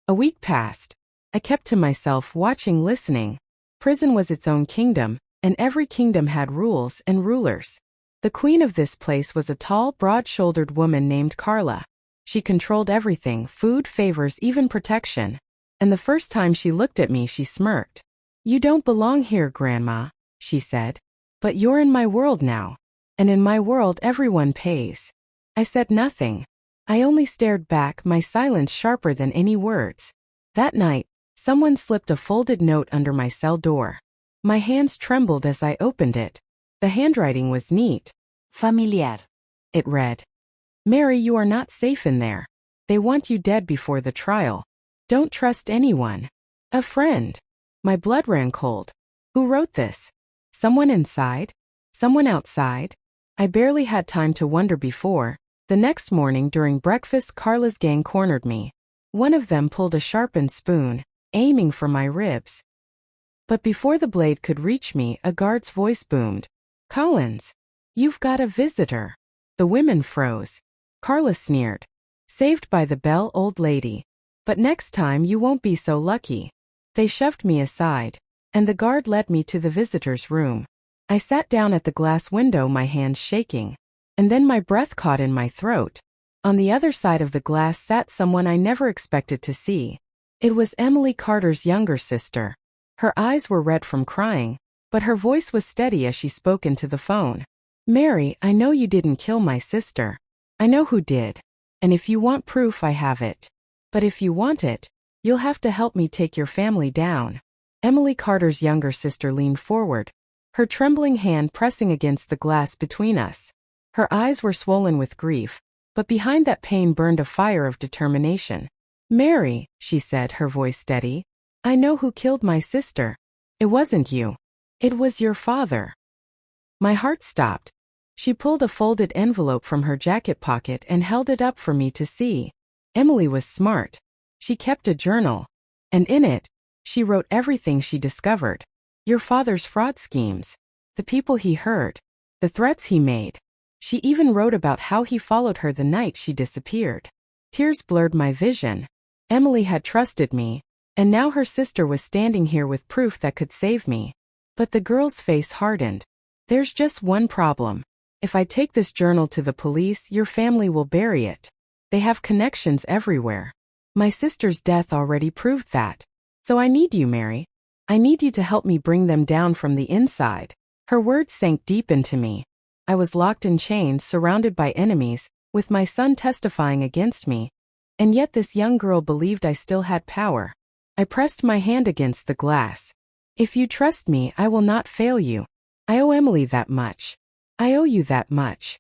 S1: A week passed. I kept to myself, watching, listening. Prison was its own kingdom, and every kingdom had rules and rulers. The queen of this place was a tall, broad-shouldered woman named Carla. She controlled everything: food, favors, even protection. And the first time she looked at me, she smirked. "You don't belong here, Grandma," she said. "But you're in my world now. And in my world, everyone pays." I said nothing. I only stared back, my silence sharper than any words. That night, someone slipped a folded note under my cell door. My hands trembled as I opened it. The handwriting was neat. "Familiar," it read. "Mary, you are not safe in there. They want you dead before the trial. Don't trust anyone." A friend. My blood ran cold. Who wrote this? Someone inside? Someone outside? I barely had time to wonder before. The next morning during breakfast, Carla's gang cornered me. One of them pulled a sharpened spoon, aiming for my ribs. But before the blade could reach me, a guard's voice boomed. "Collins, you've got a visitor." The women froze. Carla sneered. "Saved by the bell, old lady. But next time you won't be so lucky." They shoved me aside, and the guard led me to the visitor's room. I sat down at the glass window, my hands shaking. And then my breath caught in my throat. On the other side of the glass sat someone I never expected to see. It was Emily Carter's younger sister. Her eyes were red from crying, but her voice was steady as she spoke into the phone. "Mary, I know you didn't kill my sister. I know who did. And if you want proof, I have it. But if you want it, you'll have to help me take your family down." Emily Carter's younger sister leaned forward, her trembling hand pressing against the glass between us. Her eyes were swollen with grief, but behind that pain burned a fire of determination. "Mary," she said, her voice steady, "I know who killed my sister. It wasn't you. It was your father." My heart stopped. She pulled a folded envelope from her jacket pocket and held it up for me to see. Emily was smart. She kept a journal. And in it, she wrote everything she discovered. Your father's fraud schemes. The people he hurt. The threats he made. She even wrote about how he followed her the night she disappeared. Tears blurred my vision. Emily had trusted me, and now her sister was standing here with proof that could save me. But the girl's face hardened. There's just one problem. If I take this journal to the police, your family will bury it. They have connections everywhere. My sister's death already proved that. So I need you, Mary. I need you to help me bring them down from the inside. Her words sank deep into me. I was locked in chains, surrounded by enemies, with my son testifying against me. And yet this young girl believed I still had power. I pressed my hand against the glass. If you trust me, I will not fail you. I owe Emily that much. I owe you that much.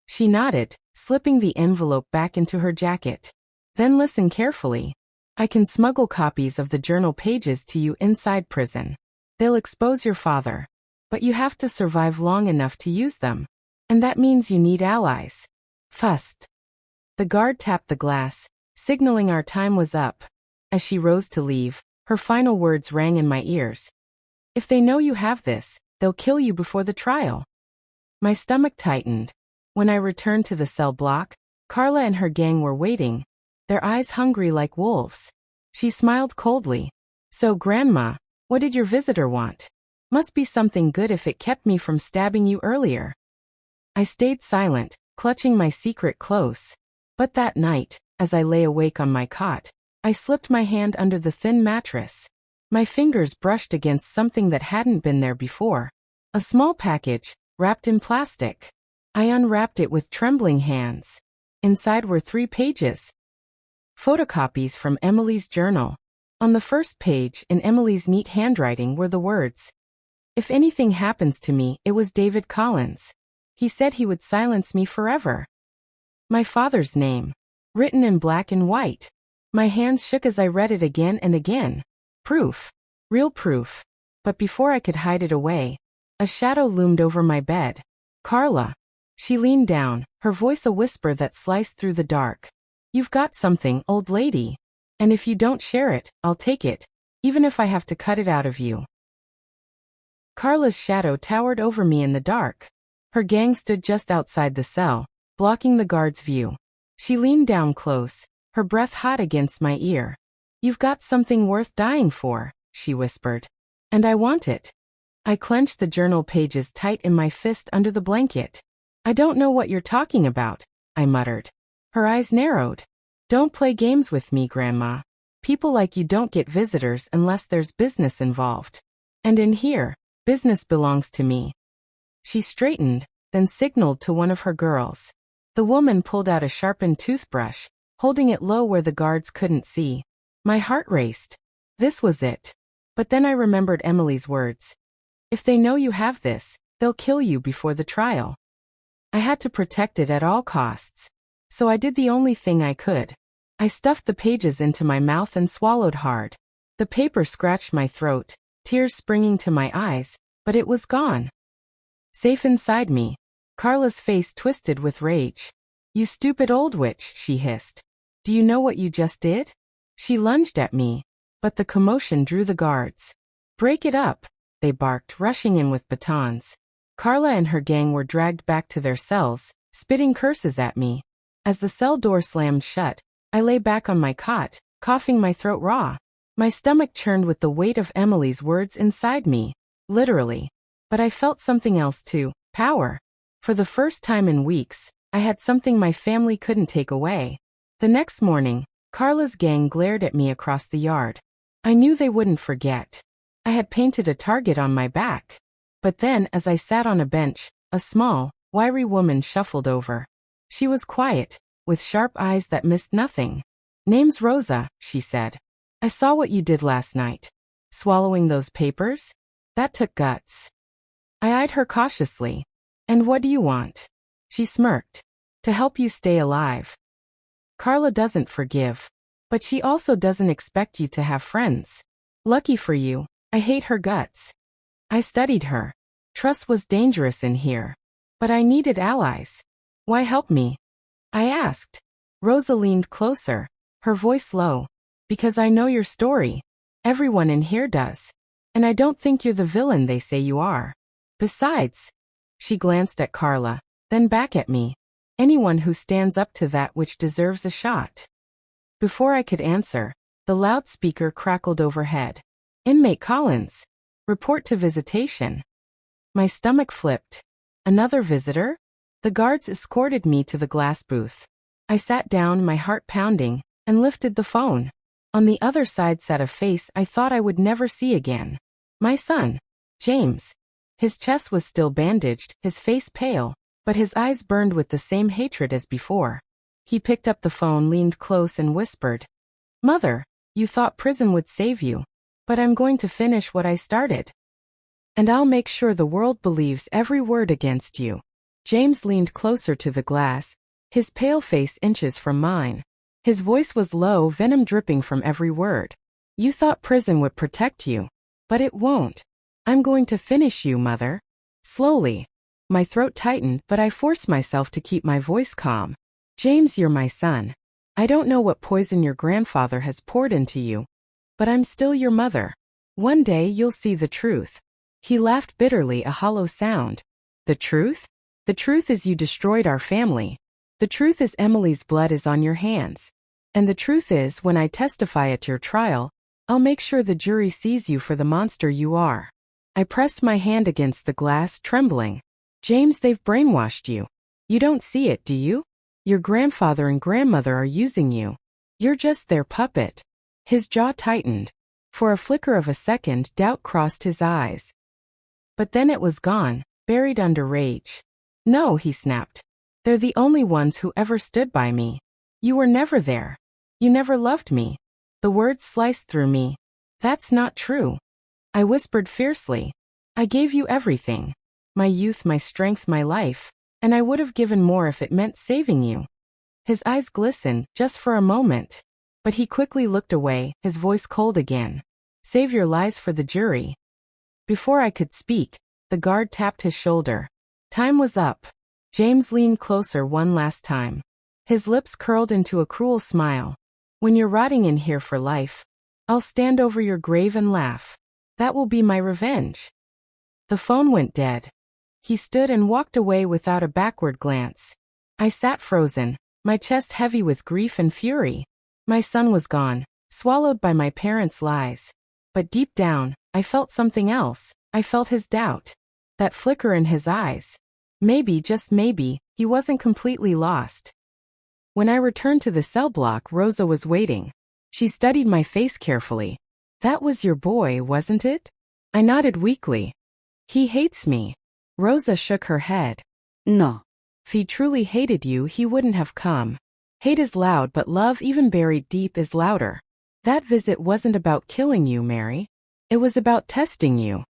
S1: She nodded, slipping the envelope back into her jacket. Then listen carefully. I can smuggle copies of the journal pages to you inside prison. They'll expose your father. But you have to survive long enough to use them. And that means you need allies. First. The guard tapped the glass, signaling our time was up. As she rose to leave, her final words rang in my ears. If they know you have this, they'll kill you before the trial. My stomach tightened. When I returned to the cell block, Carla and her gang were waiting, their eyes hungry like wolves. She smiled coldly. So, Grandma, what did your visitor want? Must be something good if it kept me from stabbing you earlier. I stayed silent, clutching my secret close. But that night, as I lay awake on my cot, I slipped my hand under the thin mattress. My fingers brushed against something that hadn't been there before. A small package, wrapped in plastic. I unwrapped it with trembling hands. Inside were 3 pages. Photocopies from Emily's journal. On the first page, in Emily's neat handwriting, were the words, "If anything happens to me, it was David Collins. He said he would silence me forever." My father's name, written in black and white. My hands shook as I read it again and again. Proof. Real proof. But before I could hide it away, a shadow loomed over my bed. Carla. She leaned down, her voice a whisper that sliced through the dark. You've got something, old lady. And if you don't share it, I'll take it, even if I have to cut it out of you. Carla's shadow towered over me in the dark. Her gang stood just outside the cell, blocking the guard's view. She leaned down close, her breath hot against my ear. You've got something worth dying for, she whispered. And I want it. I clenched the journal pages tight in my fist under the blanket. I don't know what you're talking about, I muttered. Her eyes narrowed. Don't play games with me, Grandma. People like you don't get visitors unless there's business involved. And in here, business belongs to me. She straightened, then signaled to one of her girls. The woman pulled out a sharpened toothbrush, holding it low where the guards couldn't see. My heart raced. This was it. But then I remembered Emily's words. If they know you have this, they'll kill you before the trial. I had to protect it at all costs. So I did the only thing I could. I stuffed the pages into my mouth and swallowed hard. The paper scratched my throat, tears springing to my eyes, but it was gone. Safe inside me. Carla's face twisted with rage. You stupid old witch, she hissed. Do you know what you just did? She lunged at me, but the commotion drew the guards. Break it up, they barked, rushing in with batons. Carla and her gang were dragged back to their cells, spitting curses at me. As the cell door slammed shut, I lay back on my cot, coughing my throat raw. My stomach churned with the weight of Emily's words inside me, literally. But I felt something else too, power. For the first time in weeks, I had something my family couldn't take away. The next morning, Carla's gang glared at me across the yard. I knew they wouldn't forget. I had painted a target on my back. But then, as I sat on a bench, a small, wiry woman shuffled over. She was quiet, with sharp eyes that missed nothing. Name's Rosa, she said. I saw what you did last night. Swallowing those papers? That took guts. I eyed her cautiously. And what do you want? She smirked. To help you stay alive. Carla doesn't forgive. But she also doesn't expect you to have friends. Lucky for you, I hate her guts. I studied her. Trust was dangerous in here. But I needed allies. Why help me? I asked. Rosa leaned closer, her voice low. Because I know your story. Everyone in here does. And I don't think you're the villain they say you are. Besides, she glanced at Carla, then back at me. Anyone who stands up to that which deserves a shot. Before I could answer, the loudspeaker crackled overhead. Inmate Collins. Report to visitation. My stomach flipped. Another visitor? The guards escorted me to the glass booth. I sat down, my heart pounding, and lifted the phone. On the other side sat a face I thought I would never see again. My son, James. His chest was still bandaged, his face pale, but his eyes burned with the same hatred as before. He picked up the phone, leaned close, and whispered, "Mother, you thought prison would save you, but I'm going to finish what I started. And I'll make sure the world believes every word against you." James leaned closer to the glass, his pale face inches from mine. His voice was low, venom dripping from every word. "You thought prison would protect you, but it won't. I'm going to finish you, Mother." Slowly. My throat tightened, but I forced myself to keep my voice calm. "James, you're my son. I don't know what poison your grandfather has poured into you, but I'm still your mother. One day you'll see the truth." He laughed bitterly, a hollow sound. "The truth? The truth is you destroyed our family. The truth is Emily's blood is on your hands. And the truth is, when I testify at your trial, I'll make sure the jury sees you for the monster you are." I pressed my hand against the glass, trembling. "James, they've brainwashed you. You don't see it, do you? Your grandfather and grandmother are using you. You're just their puppet." His jaw tightened. For a flicker of a second, doubt crossed his eyes. But then it was gone, buried under rage. "No," he snapped. "They're the only ones who ever stood by me. You were never there. You never loved me." The words sliced through me. "That's not true." I whispered fiercely. "I gave you everything. My youth, my strength, my life. And I would have given more if it meant saving you." His eyes glistened, just for a moment. But he quickly looked away, his voice cold again. "Save your lies for the jury." Before I could speak, the guard tapped his shoulder. Time was up. James leaned closer one last time. His lips curled into a cruel smile. "When you're rotting in here for life, I'll stand over your grave and laugh. That will be my revenge." The phone went dead. He stood and walked away without a backward glance. I sat frozen, my chest heavy with grief and fury. My son was gone, swallowed by my parents' lies. But deep down, I felt something else. I felt his doubt. That flicker in his eyes. Maybe, just maybe, he wasn't completely lost. When I returned to the cell block, Rosa was waiting. She studied my face carefully. "That was your boy, wasn't it?" I nodded weakly. "He hates me." Rosa shook her head. "No. If he truly hated you, he wouldn't have come. Hate is loud, but love, even buried deep, is louder. That visit wasn't about killing you, Mary. It was about testing you."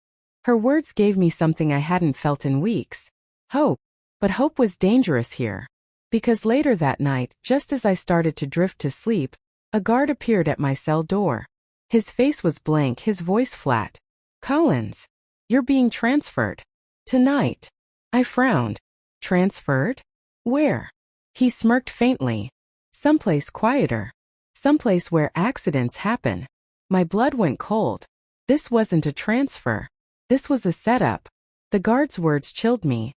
S1: Her words gave me something I hadn't felt in weeks. Hope. But hope was dangerous here. Because later that night, just as I started to drift to sleep, a guard appeared at my cell door. His face was blank, his voice flat. "Collins, you're being transferred. Tonight." I frowned. "Transferred? Where?" He smirked faintly. "Someplace quieter. Someplace where accidents happen." My blood went cold. This wasn't a transfer. This was a setup. The guard's words chilled me.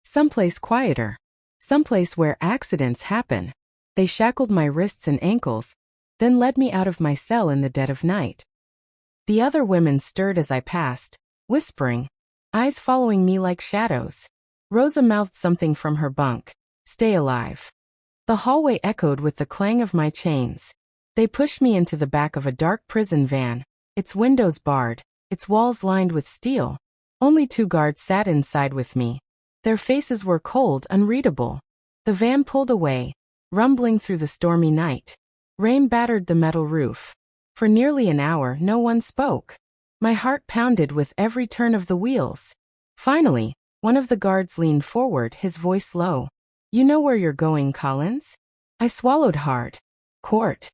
S1: Someplace quieter. Someplace where accidents happen. They shackled my wrists and ankles, then led me out of my cell in the dead of night. The other women stirred as I passed, whispering, eyes following me like shadows. Rosa mouthed something from her bunk. "Stay alive." The hallway echoed with the clang of my chains. They pushed me into the back of a dark prison van, its windows barred, its walls lined with steel. Only 2 guards sat inside with me. Their faces were cold, unreadable. The van pulled away, rumbling through the stormy night. Rain battered the metal roof. For nearly an hour, no one spoke. My heart pounded with every turn of the wheels. Finally, one of the guards leaned forward, his voice low. "You know where you're going, Collins?" I swallowed hard. "Court."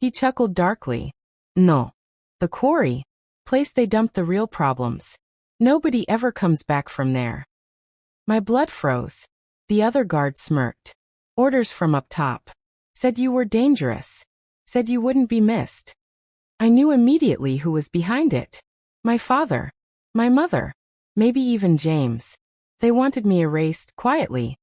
S1: He chuckled darkly. "No. The quarry. Place they dumped the real problems. Nobody ever comes back from there. My blood froze. The other guard smirked. Orders from up top. Said you were dangerous. Said you wouldn't be missed. I knew immediately who was behind it. My father. My mother. Maybe even James. They wanted me erased, quietly.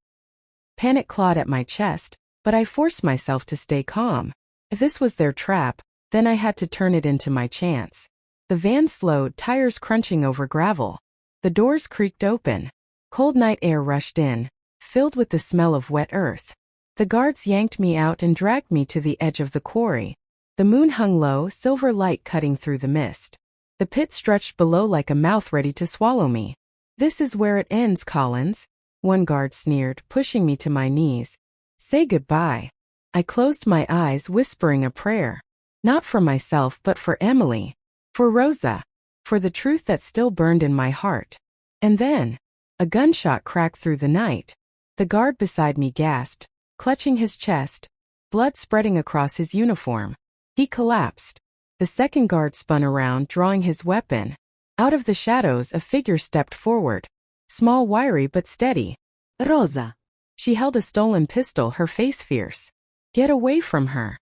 S1: Panic clawed at my chest, but I forced myself to stay calm. If this was their trap, then I had to turn it into my chance. The van slowed, tires crunching over gravel. The doors creaked open. Cold night air rushed in, filled with the smell of wet earth. The guards yanked me out and dragged me to the edge of the quarry. The moon hung low, silver light cutting through the mist. The pit stretched below like a mouth ready to swallow me. This is where it ends, Collins. One guard sneered, pushing me to my knees. Say goodbye. I closed my eyes, whispering a prayer. Not for myself, but for Emily. For Rosa. For the truth that still burned in my heart. And then, a gunshot cracked through the night. The guard beside me gasped, clutching his chest, blood spreading across his uniform. He collapsed. The second guard spun around, drawing his weapon. Out of the shadows, a figure stepped forward. Small, wiry, but steady. Rosa. She held a stolen pistol, her face fierce. Get away from her.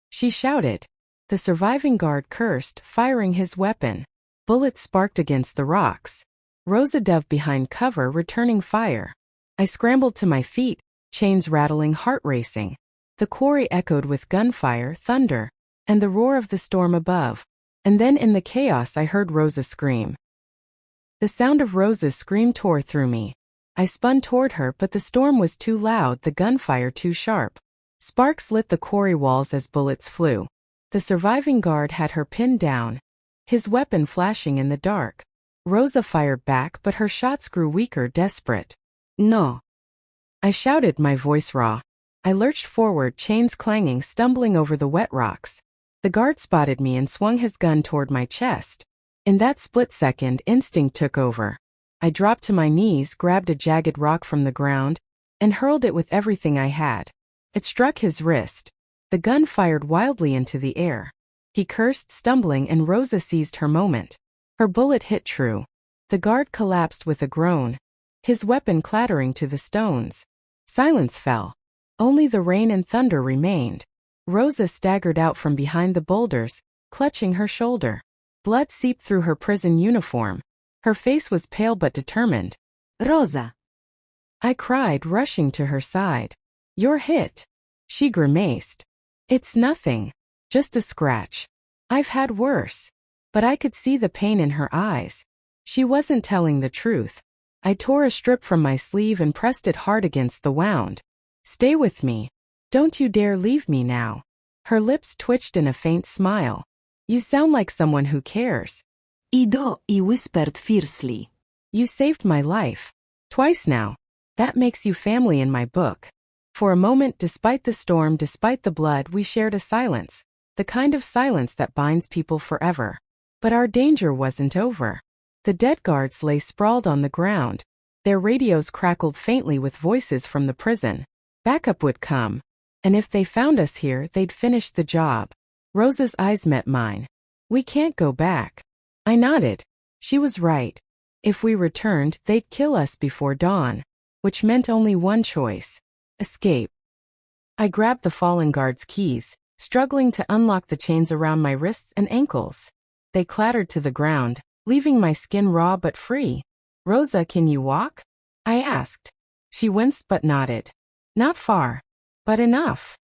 S1: She shouted. The surviving guard cursed, firing his weapon. Bullets sparked against the rocks. Rosa dove behind cover, returning fire. I scrambled to my feet, chains rattling, heart racing. The quarry echoed with gunfire, thunder, and the roar of the storm above. And then in the chaos I heard Rosa scream. The sound of Rosa's scream tore through me. I spun toward her, but the storm was too loud, the gunfire too sharp. Sparks lit the quarry walls as bullets flew. The surviving guard had her pinned down, his weapon flashing in the dark. Rosa fired back, but her shots grew weaker, desperate. No. I shouted, my voice raw. I lurched forward, chains clanging, stumbling over the wet rocks. The guard spotted me and swung his gun toward my chest. In that split second, instinct took over. I dropped to my knees, grabbed a jagged rock from the ground, and hurled it with everything I had. It struck his wrist. The gun fired wildly into the air. He cursed, stumbling, and Rosa seized her moment. Her bullet hit true. The guard collapsed with a groan, his weapon clattering to the stones. Silence fell. Only the rain and thunder remained. Rosa staggered out from behind the boulders, clutching her shoulder. Blood seeped through her prison uniform. Her face was pale but determined. Rosa! I cried, rushing to her side. You're hit. She grimaced. It's nothing. Just a scratch. I've had worse. But I could see the pain in her eyes. She wasn't telling the truth. I tore a strip from my sleeve and pressed it hard against the wound. Stay with me. Don't you dare leave me now. Her lips twitched in a faint smile. You sound like someone who cares.
S2: Ido, he whispered fiercely.
S1: You saved my life. Twice now. That makes you family in my book. For a moment, despite the storm, despite the blood, we shared a silence. The kind of silence that binds people forever. But our danger wasn't over. The dead guards lay sprawled on the ground. Their radios crackled faintly with voices from the prison. Backup would come. And if they found us here, they'd finish the job. Rosa's eyes met mine. We can't go back. I nodded. She was right. If we returned, they'd kill us before dawn. Which meant only one choice. Escape. I grabbed the fallen guard's keys, struggling to unlock the chains around my wrists and ankles. They clattered to the ground, leaving my skin raw but free. Rosa, can you walk? I asked. She winced but nodded. Not far. But enough.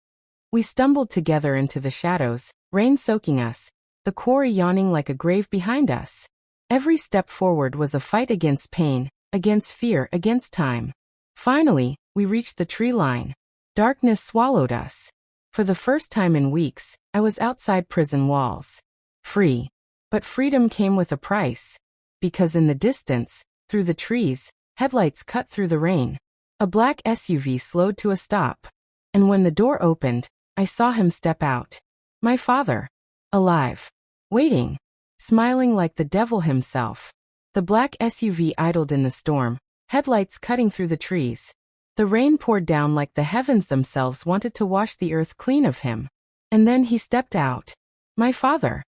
S1: We stumbled together into the shadows, rain soaking us, the quarry yawning like a grave behind us. Every step forward was a fight against pain, against fear, against time. Finally, we reached the tree line. Darkness swallowed us. For the first time in weeks, I was outside prison walls. Free. But freedom came with a price. Because in the distance, through the trees, headlights cut through the rain. A black SUV slowed to a stop. And when the door opened, I saw him step out. My father. Alive. Waiting. Smiling like the devil himself. The black SUV idled in the storm, headlights cutting through the trees. The rain poured down like the heavens themselves wanted to wash the earth clean of him. And then he stepped out. My father.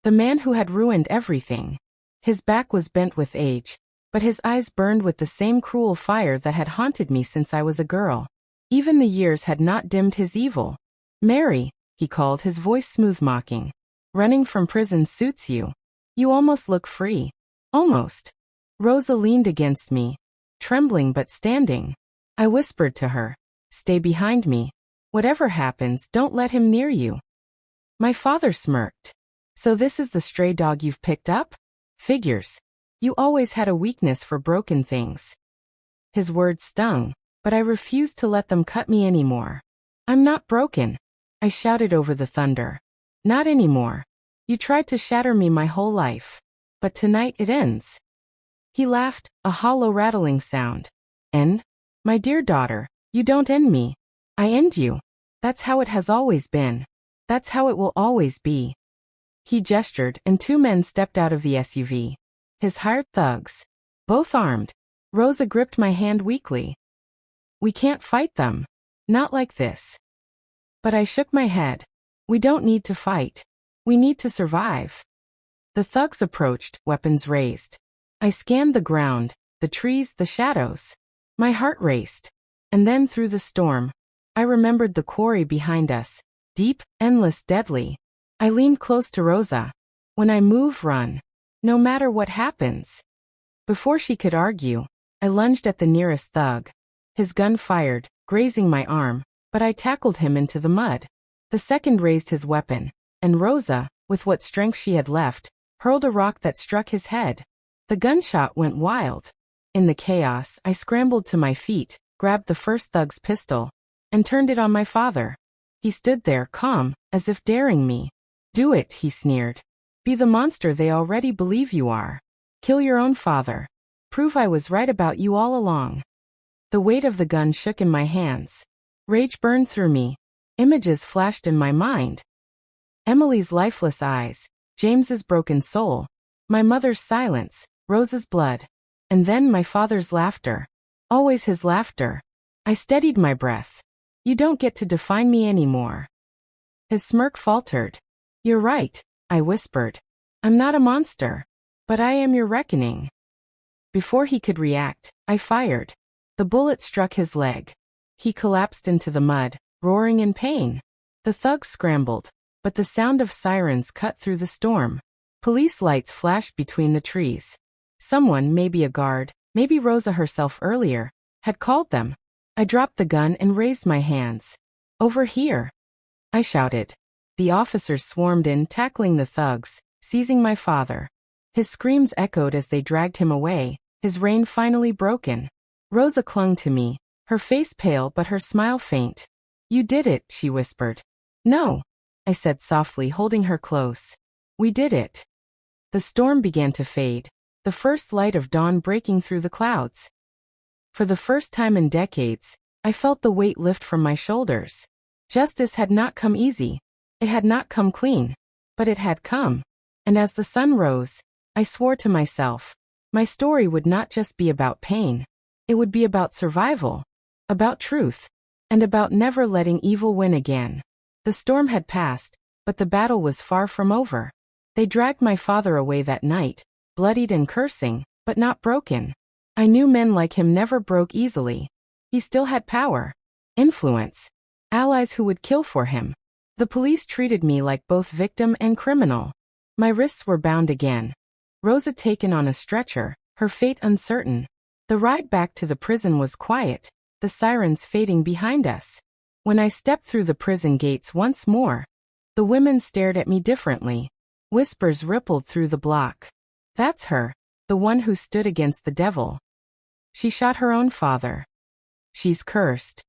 S1: The man who had ruined everything. His back was bent with age, but his eyes burned with the same cruel fire that had haunted me since I was a girl. Even the years had not dimmed his evil. "Mary," he called, his voice smooth mocking. "Running from prison suits you. You almost look free. Almost." Rosa leaned against me, trembling but standing. I whispered to her, "Stay behind me. Whatever happens, don't let him near you." My father smirked. "So this is the stray dog you've picked up? Figures. You always had a weakness for broken things." His words stung, but I refused to let them cut me anymore. "I'm not broken," I shouted over the thunder. "Not anymore. You tried to shatter me my whole life. But tonight it ends." He laughed, a hollow rattling sound. "End? My dear daughter, you don't end me. I end you. That's how it has always been. That's how it will always be." He gestured, and two men stepped out of the SUV. His hired thugs. Both armed. Rosa gripped my hand weakly. "We can't fight them. Not like this." But I shook my head. "We don't need to fight. We need to survive." The thugs approached, weapons raised. I scanned the ground, the trees, the shadows. My heart raced. And then through the storm, I remembered the quarry behind us. Deep, endless, deadly. I leaned close to Rosa. "When I move, run. No matter what happens." Before she could argue, I lunged at the nearest thug. His gun fired, grazing my arm, but I tackled him into the mud. The second raised his weapon, and Rosa, with what strength she had left, hurled a rock that struck his head. The gunshot went wild. In the chaos, I scrambled to my feet, grabbed the first thug's pistol, and turned it on my father. He stood there, calm, as if daring me. "Do it," he sneered. "Be the monster they already believe you are. Kill your own father. Prove I was right about you all along." The weight of the gun shook in my hands. Rage burned through me. Images flashed in my mind. Emily's lifeless eyes, James's broken soul, my mother's silence, Rosa's blood, and then my father's laughter. Always his laughter. I steadied my breath. "You don't get to define me anymore." His smirk faltered. "You're right," I whispered. "I'm not a monster. But I am your reckoning." Before he could react, I fired. The bullet struck his leg. He collapsed into the mud, roaring in pain. The thugs scrambled, but the sound of sirens cut through the storm. Police lights flashed between the trees. Someone, maybe a guard, maybe Rosa herself earlier, had called them. I dropped the gun and raised my hands. "Over here!" I shouted. The officers swarmed in, tackling the thugs, seizing my father. His screams echoed as they dragged him away, his rein finally broken. Rosa clung to me, her face pale but her smile faint. "You did it," she whispered. "No," I said softly, holding her close. "We did it." The storm began to fade, the first light of dawn breaking through the clouds. For the first time in decades, I felt the weight lift from my shoulders. Justice had not come easy. It had not come clean. But it had come. And as the sun rose, I swore to myself, my story would not just be about pain. It would be about survival, about truth, and about never letting evil win again. The storm had passed, but the battle was far from over. They dragged my father away that night, bloodied and cursing, but not broken. I knew men like him never broke easily. He still had power, influence, allies who would kill for him. The police treated me like both victim and criminal. My wrists were bound again. Rosa taken on a stretcher, her fate uncertain. The ride back to the prison was quiet, the sirens fading behind us. When I stepped through the prison gates once more, the women stared at me differently. Whispers rippled through the block. "That's her, the one who stood against the devil. She shot her own father. She's cursed."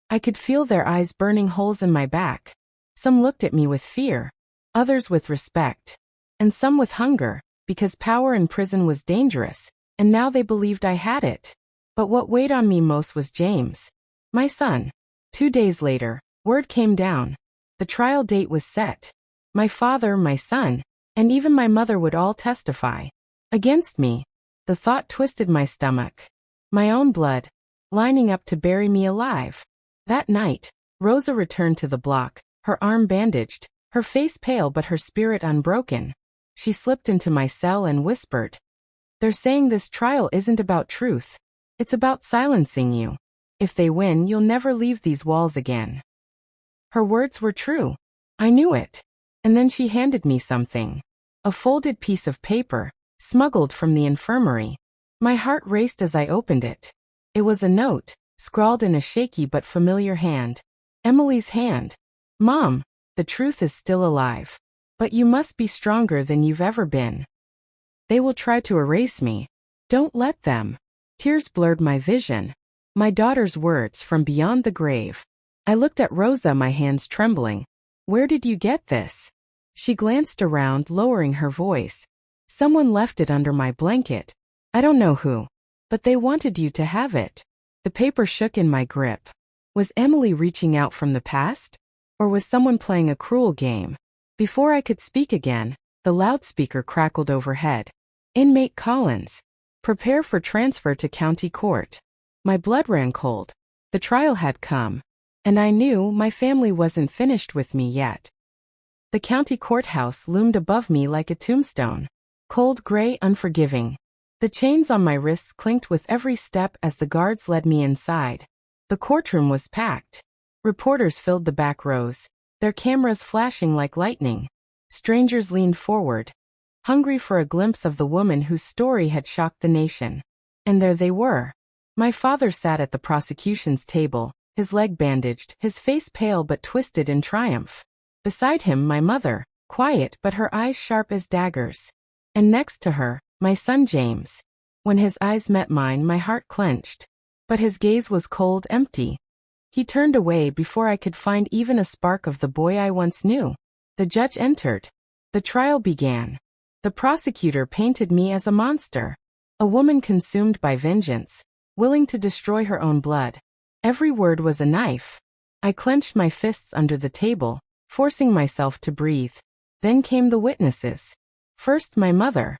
S1: I could feel their eyes burning holes in my back. Some looked at me with fear, others with respect, and some with hunger, because power in prison was dangerous, and now they believed I had it. But what weighed on me most was James, my son. 2 days later, word came down. The trial date was set. My father, my son, and even my mother would all testify against me. The thought twisted my stomach. My own blood, lining up to bury me alive. That night, Rosa returned to the block, her arm bandaged, her face pale but her spirit unbroken. She slipped into my cell and whispered, "They're saying this trial isn't about truth. It's about silencing you. If they win, you'll never leave these walls again." Her words were true. I knew it. And then she handed me something. A folded piece of paper, smuggled from the infirmary. My heart raced as I opened it. It was a note, scrawled in a shaky but familiar hand. Emily's hand. "Mom, the truth is still alive. But you must be stronger than you've ever been. They will try to erase me. Don't let them." Tears blurred my vision. My daughter's words from beyond the grave. I looked at Rosa, my hands trembling. "Where did you get this?" She glanced around, lowering her voice. "Someone left it under my blanket. I don't know who. But they wanted you to have it." The paper shook in my grip. Was Emily reaching out from the past? Or was someone playing a cruel game? Before I could speak again, the loudspeaker crackled overhead. "Inmate Collins. Prepare for transfer to county court." My blood ran cold. The trial had come. And I knew my family wasn't finished with me yet. The county courthouse loomed above me like a tombstone. Cold, gray, unforgiving. The chains on my wrists clinked with every step as the guards led me inside. The courtroom was packed. Reporters filled the back rows, their cameras flashing like lightning. Strangers leaned forward, hungry for a glimpse of the woman whose story had shocked the nation. And there they were. My father sat at the prosecution's table, his leg bandaged, his face pale but twisted in triumph. Beside him, my mother, quiet but her eyes sharp as daggers. And next to her, my son James. When his eyes met mine, my heart clenched. But his gaze was cold, empty. He turned away before I could find even a spark of the boy I once knew. The judge entered. The trial began. The prosecutor painted me as a monster. A woman consumed by vengeance, willing to destroy her own blood. Every word was a knife. I clenched my fists under the table, forcing myself to breathe. Then came the witnesses. First, my mother.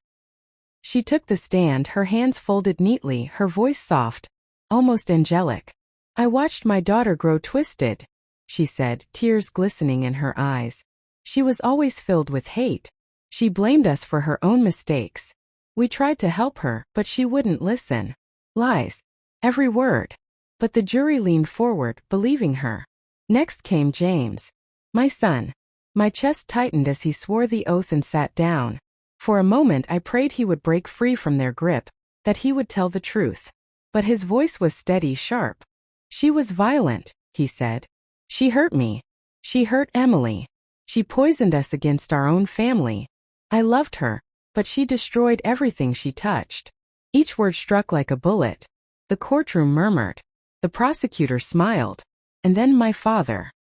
S1: She took the stand, her hands folded neatly, her voice soft, almost angelic. "I watched my daughter grow twisted," she said, tears glistening in her eyes. "She was always filled with hate. She blamed us for her own mistakes. We tried to help her, but she wouldn't listen. Lies. Every word." But the jury leaned forward, believing her. Next came James. My son. My chest tightened as he swore the oath and sat down. For a moment I prayed he would break free from their grip, that he would tell the truth. But his voice was steady, sharp. "She was violent," he said. "She hurt me. She hurt Emily. She poisoned us against our own family. I loved her, but she destroyed everything she touched." Each word struck like a bullet. The courtroom murmured. The prosecutor smiled. And then my father.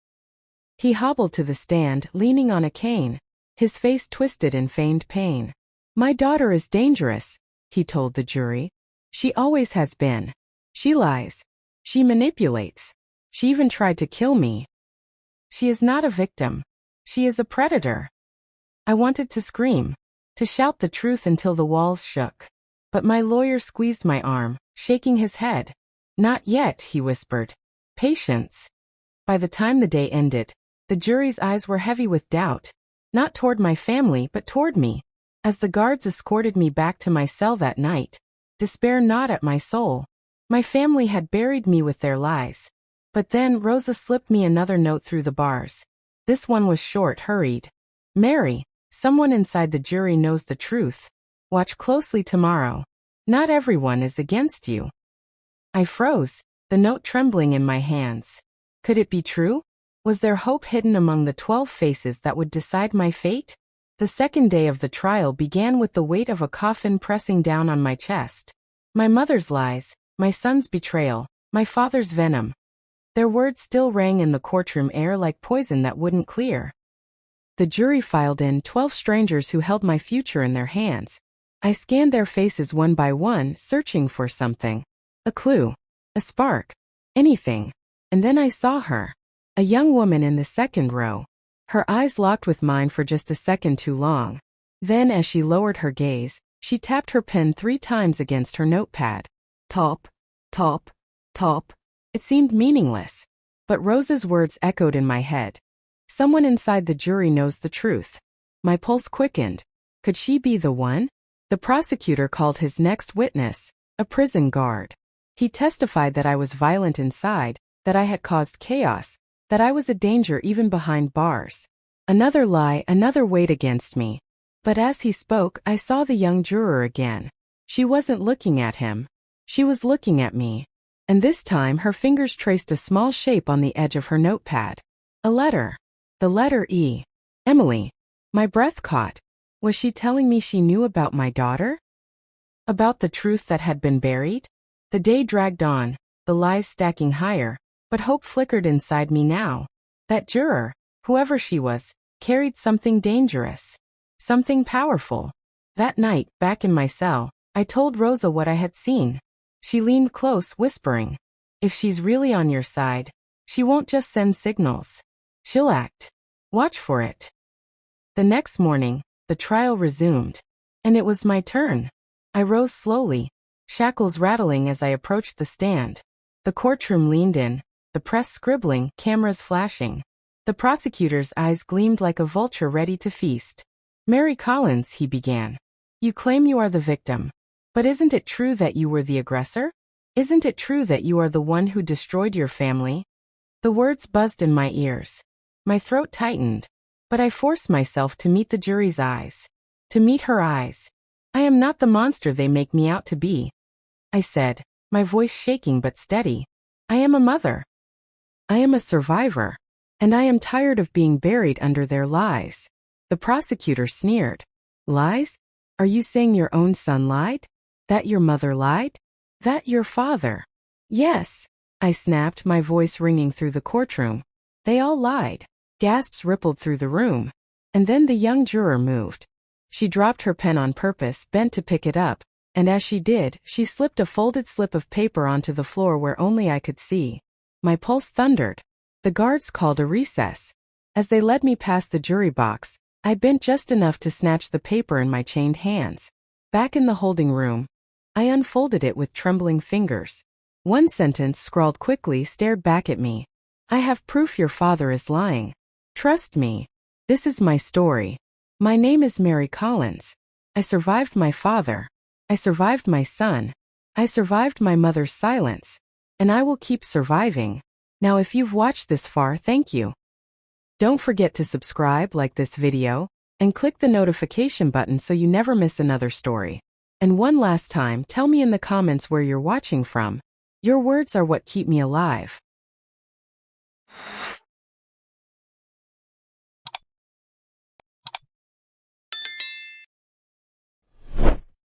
S1: He hobbled to the stand, leaning on a cane, his face twisted in feigned pain. "My daughter is dangerous," he told the jury. "She always has been. She lies. She manipulates. She even tried to kill me. She is not a victim. She is a predator." I wanted to scream, to shout the truth until the walls shook. But my lawyer squeezed my arm, shaking his head. "Not yet," he whispered. "Patience." By the time the day ended, the jury's eyes were heavy with doubt, not toward my family but toward me. As the guards escorted me back to my cell that night, despair gnawed at my soul. My family had buried me with their lies. But then Rosa slipped me another note through the bars. This one was short, hurried. "Mary, someone inside the jury knows the truth. Watch closely tomorrow. Not everyone is against you." I froze, the note trembling in my hands. Could it be true? Was there hope hidden among the 12 faces that would decide my fate? The second day of the trial began with the weight of a coffin pressing down on my chest. My mother's lies, my son's betrayal, my father's venom. Their words still rang in the courtroom air like poison that wouldn't clear. The jury filed in, 12 strangers who held my future in their hands. I scanned their faces one by one, searching for something. A clue. A spark. Anything. And then I saw her. A young woman in the second row. Her eyes locked with mine for just a second too long. Then, as she lowered her gaze, she tapped her pen 3 times against her notepad. Top, top, top. It seemed meaningless. But Rosa's words echoed in my head. Someone inside the jury knows the truth. My pulse quickened. Could she be the one? The prosecutor called his next witness, a prison guard. He testified that I was violent inside, that I had caused chaos, that I was a danger even behind bars. Another lie, another weight against me. But as he spoke, I saw the young juror again. She wasn't looking at him. She was looking at me. And this time her fingers traced a small shape on the edge of her notepad. A letter. The letter E. Emily. My breath caught. Was she telling me she knew about my daughter? About the truth that had been buried? The day dragged on, the lies stacking higher, but hope flickered inside me now. That juror, whoever she was, carried something dangerous. Something powerful. That night, back in my cell, I told Rosa what I had seen. She leaned close, whispering, "If she's really on your side, she won't just send signals. She'll act. Watch for it." The next morning, the trial resumed. And it was my turn. I rose slowly, shackles rattling as I approached the stand. The courtroom leaned in, the press scribbling, cameras flashing. The prosecutor's eyes gleamed like a vulture ready to feast. "Mary Collins," he began. "You claim you are the victim. But isn't it true that you were the aggressor? Isn't it true that you are the one who destroyed your family?" The words buzzed in my ears. My throat tightened. But I forced myself to meet the jury's eyes. To meet her eyes. "I am not the monster they make me out to be," I said, my voice shaking but steady. "I am a mother. I am a survivor. And I am tired of being buried under their lies." The prosecutor sneered. "Lies? Are you saying your own son lied? That your mother lied? That your father?" "Yes," I snapped, my voice ringing through the courtroom. "They all lied." Gasps rippled through the room. And then the young juror moved. She dropped her pen on purpose, bent to pick it up, and as she did, she slipped a folded slip of paper onto the floor where only I could see. My pulse thundered. The guards called a recess. As they led me past the jury box, I bent just enough to snatch the paper in my chained hands. Back in the holding room, I unfolded it with trembling fingers. One sentence, scrawled quickly, stared back at me. "I have proof your father is lying. Trust me. This is my story. My name is Mary Collins. I survived my father. I survived my son. I survived my mother's silence. And I will keep surviving. Now if you've watched this far, thank you. Don't forget to subscribe, like this video, and click the notification button so you never miss another story. And one last time, tell me in the comments where you're watching from. Your words are what keep me alive.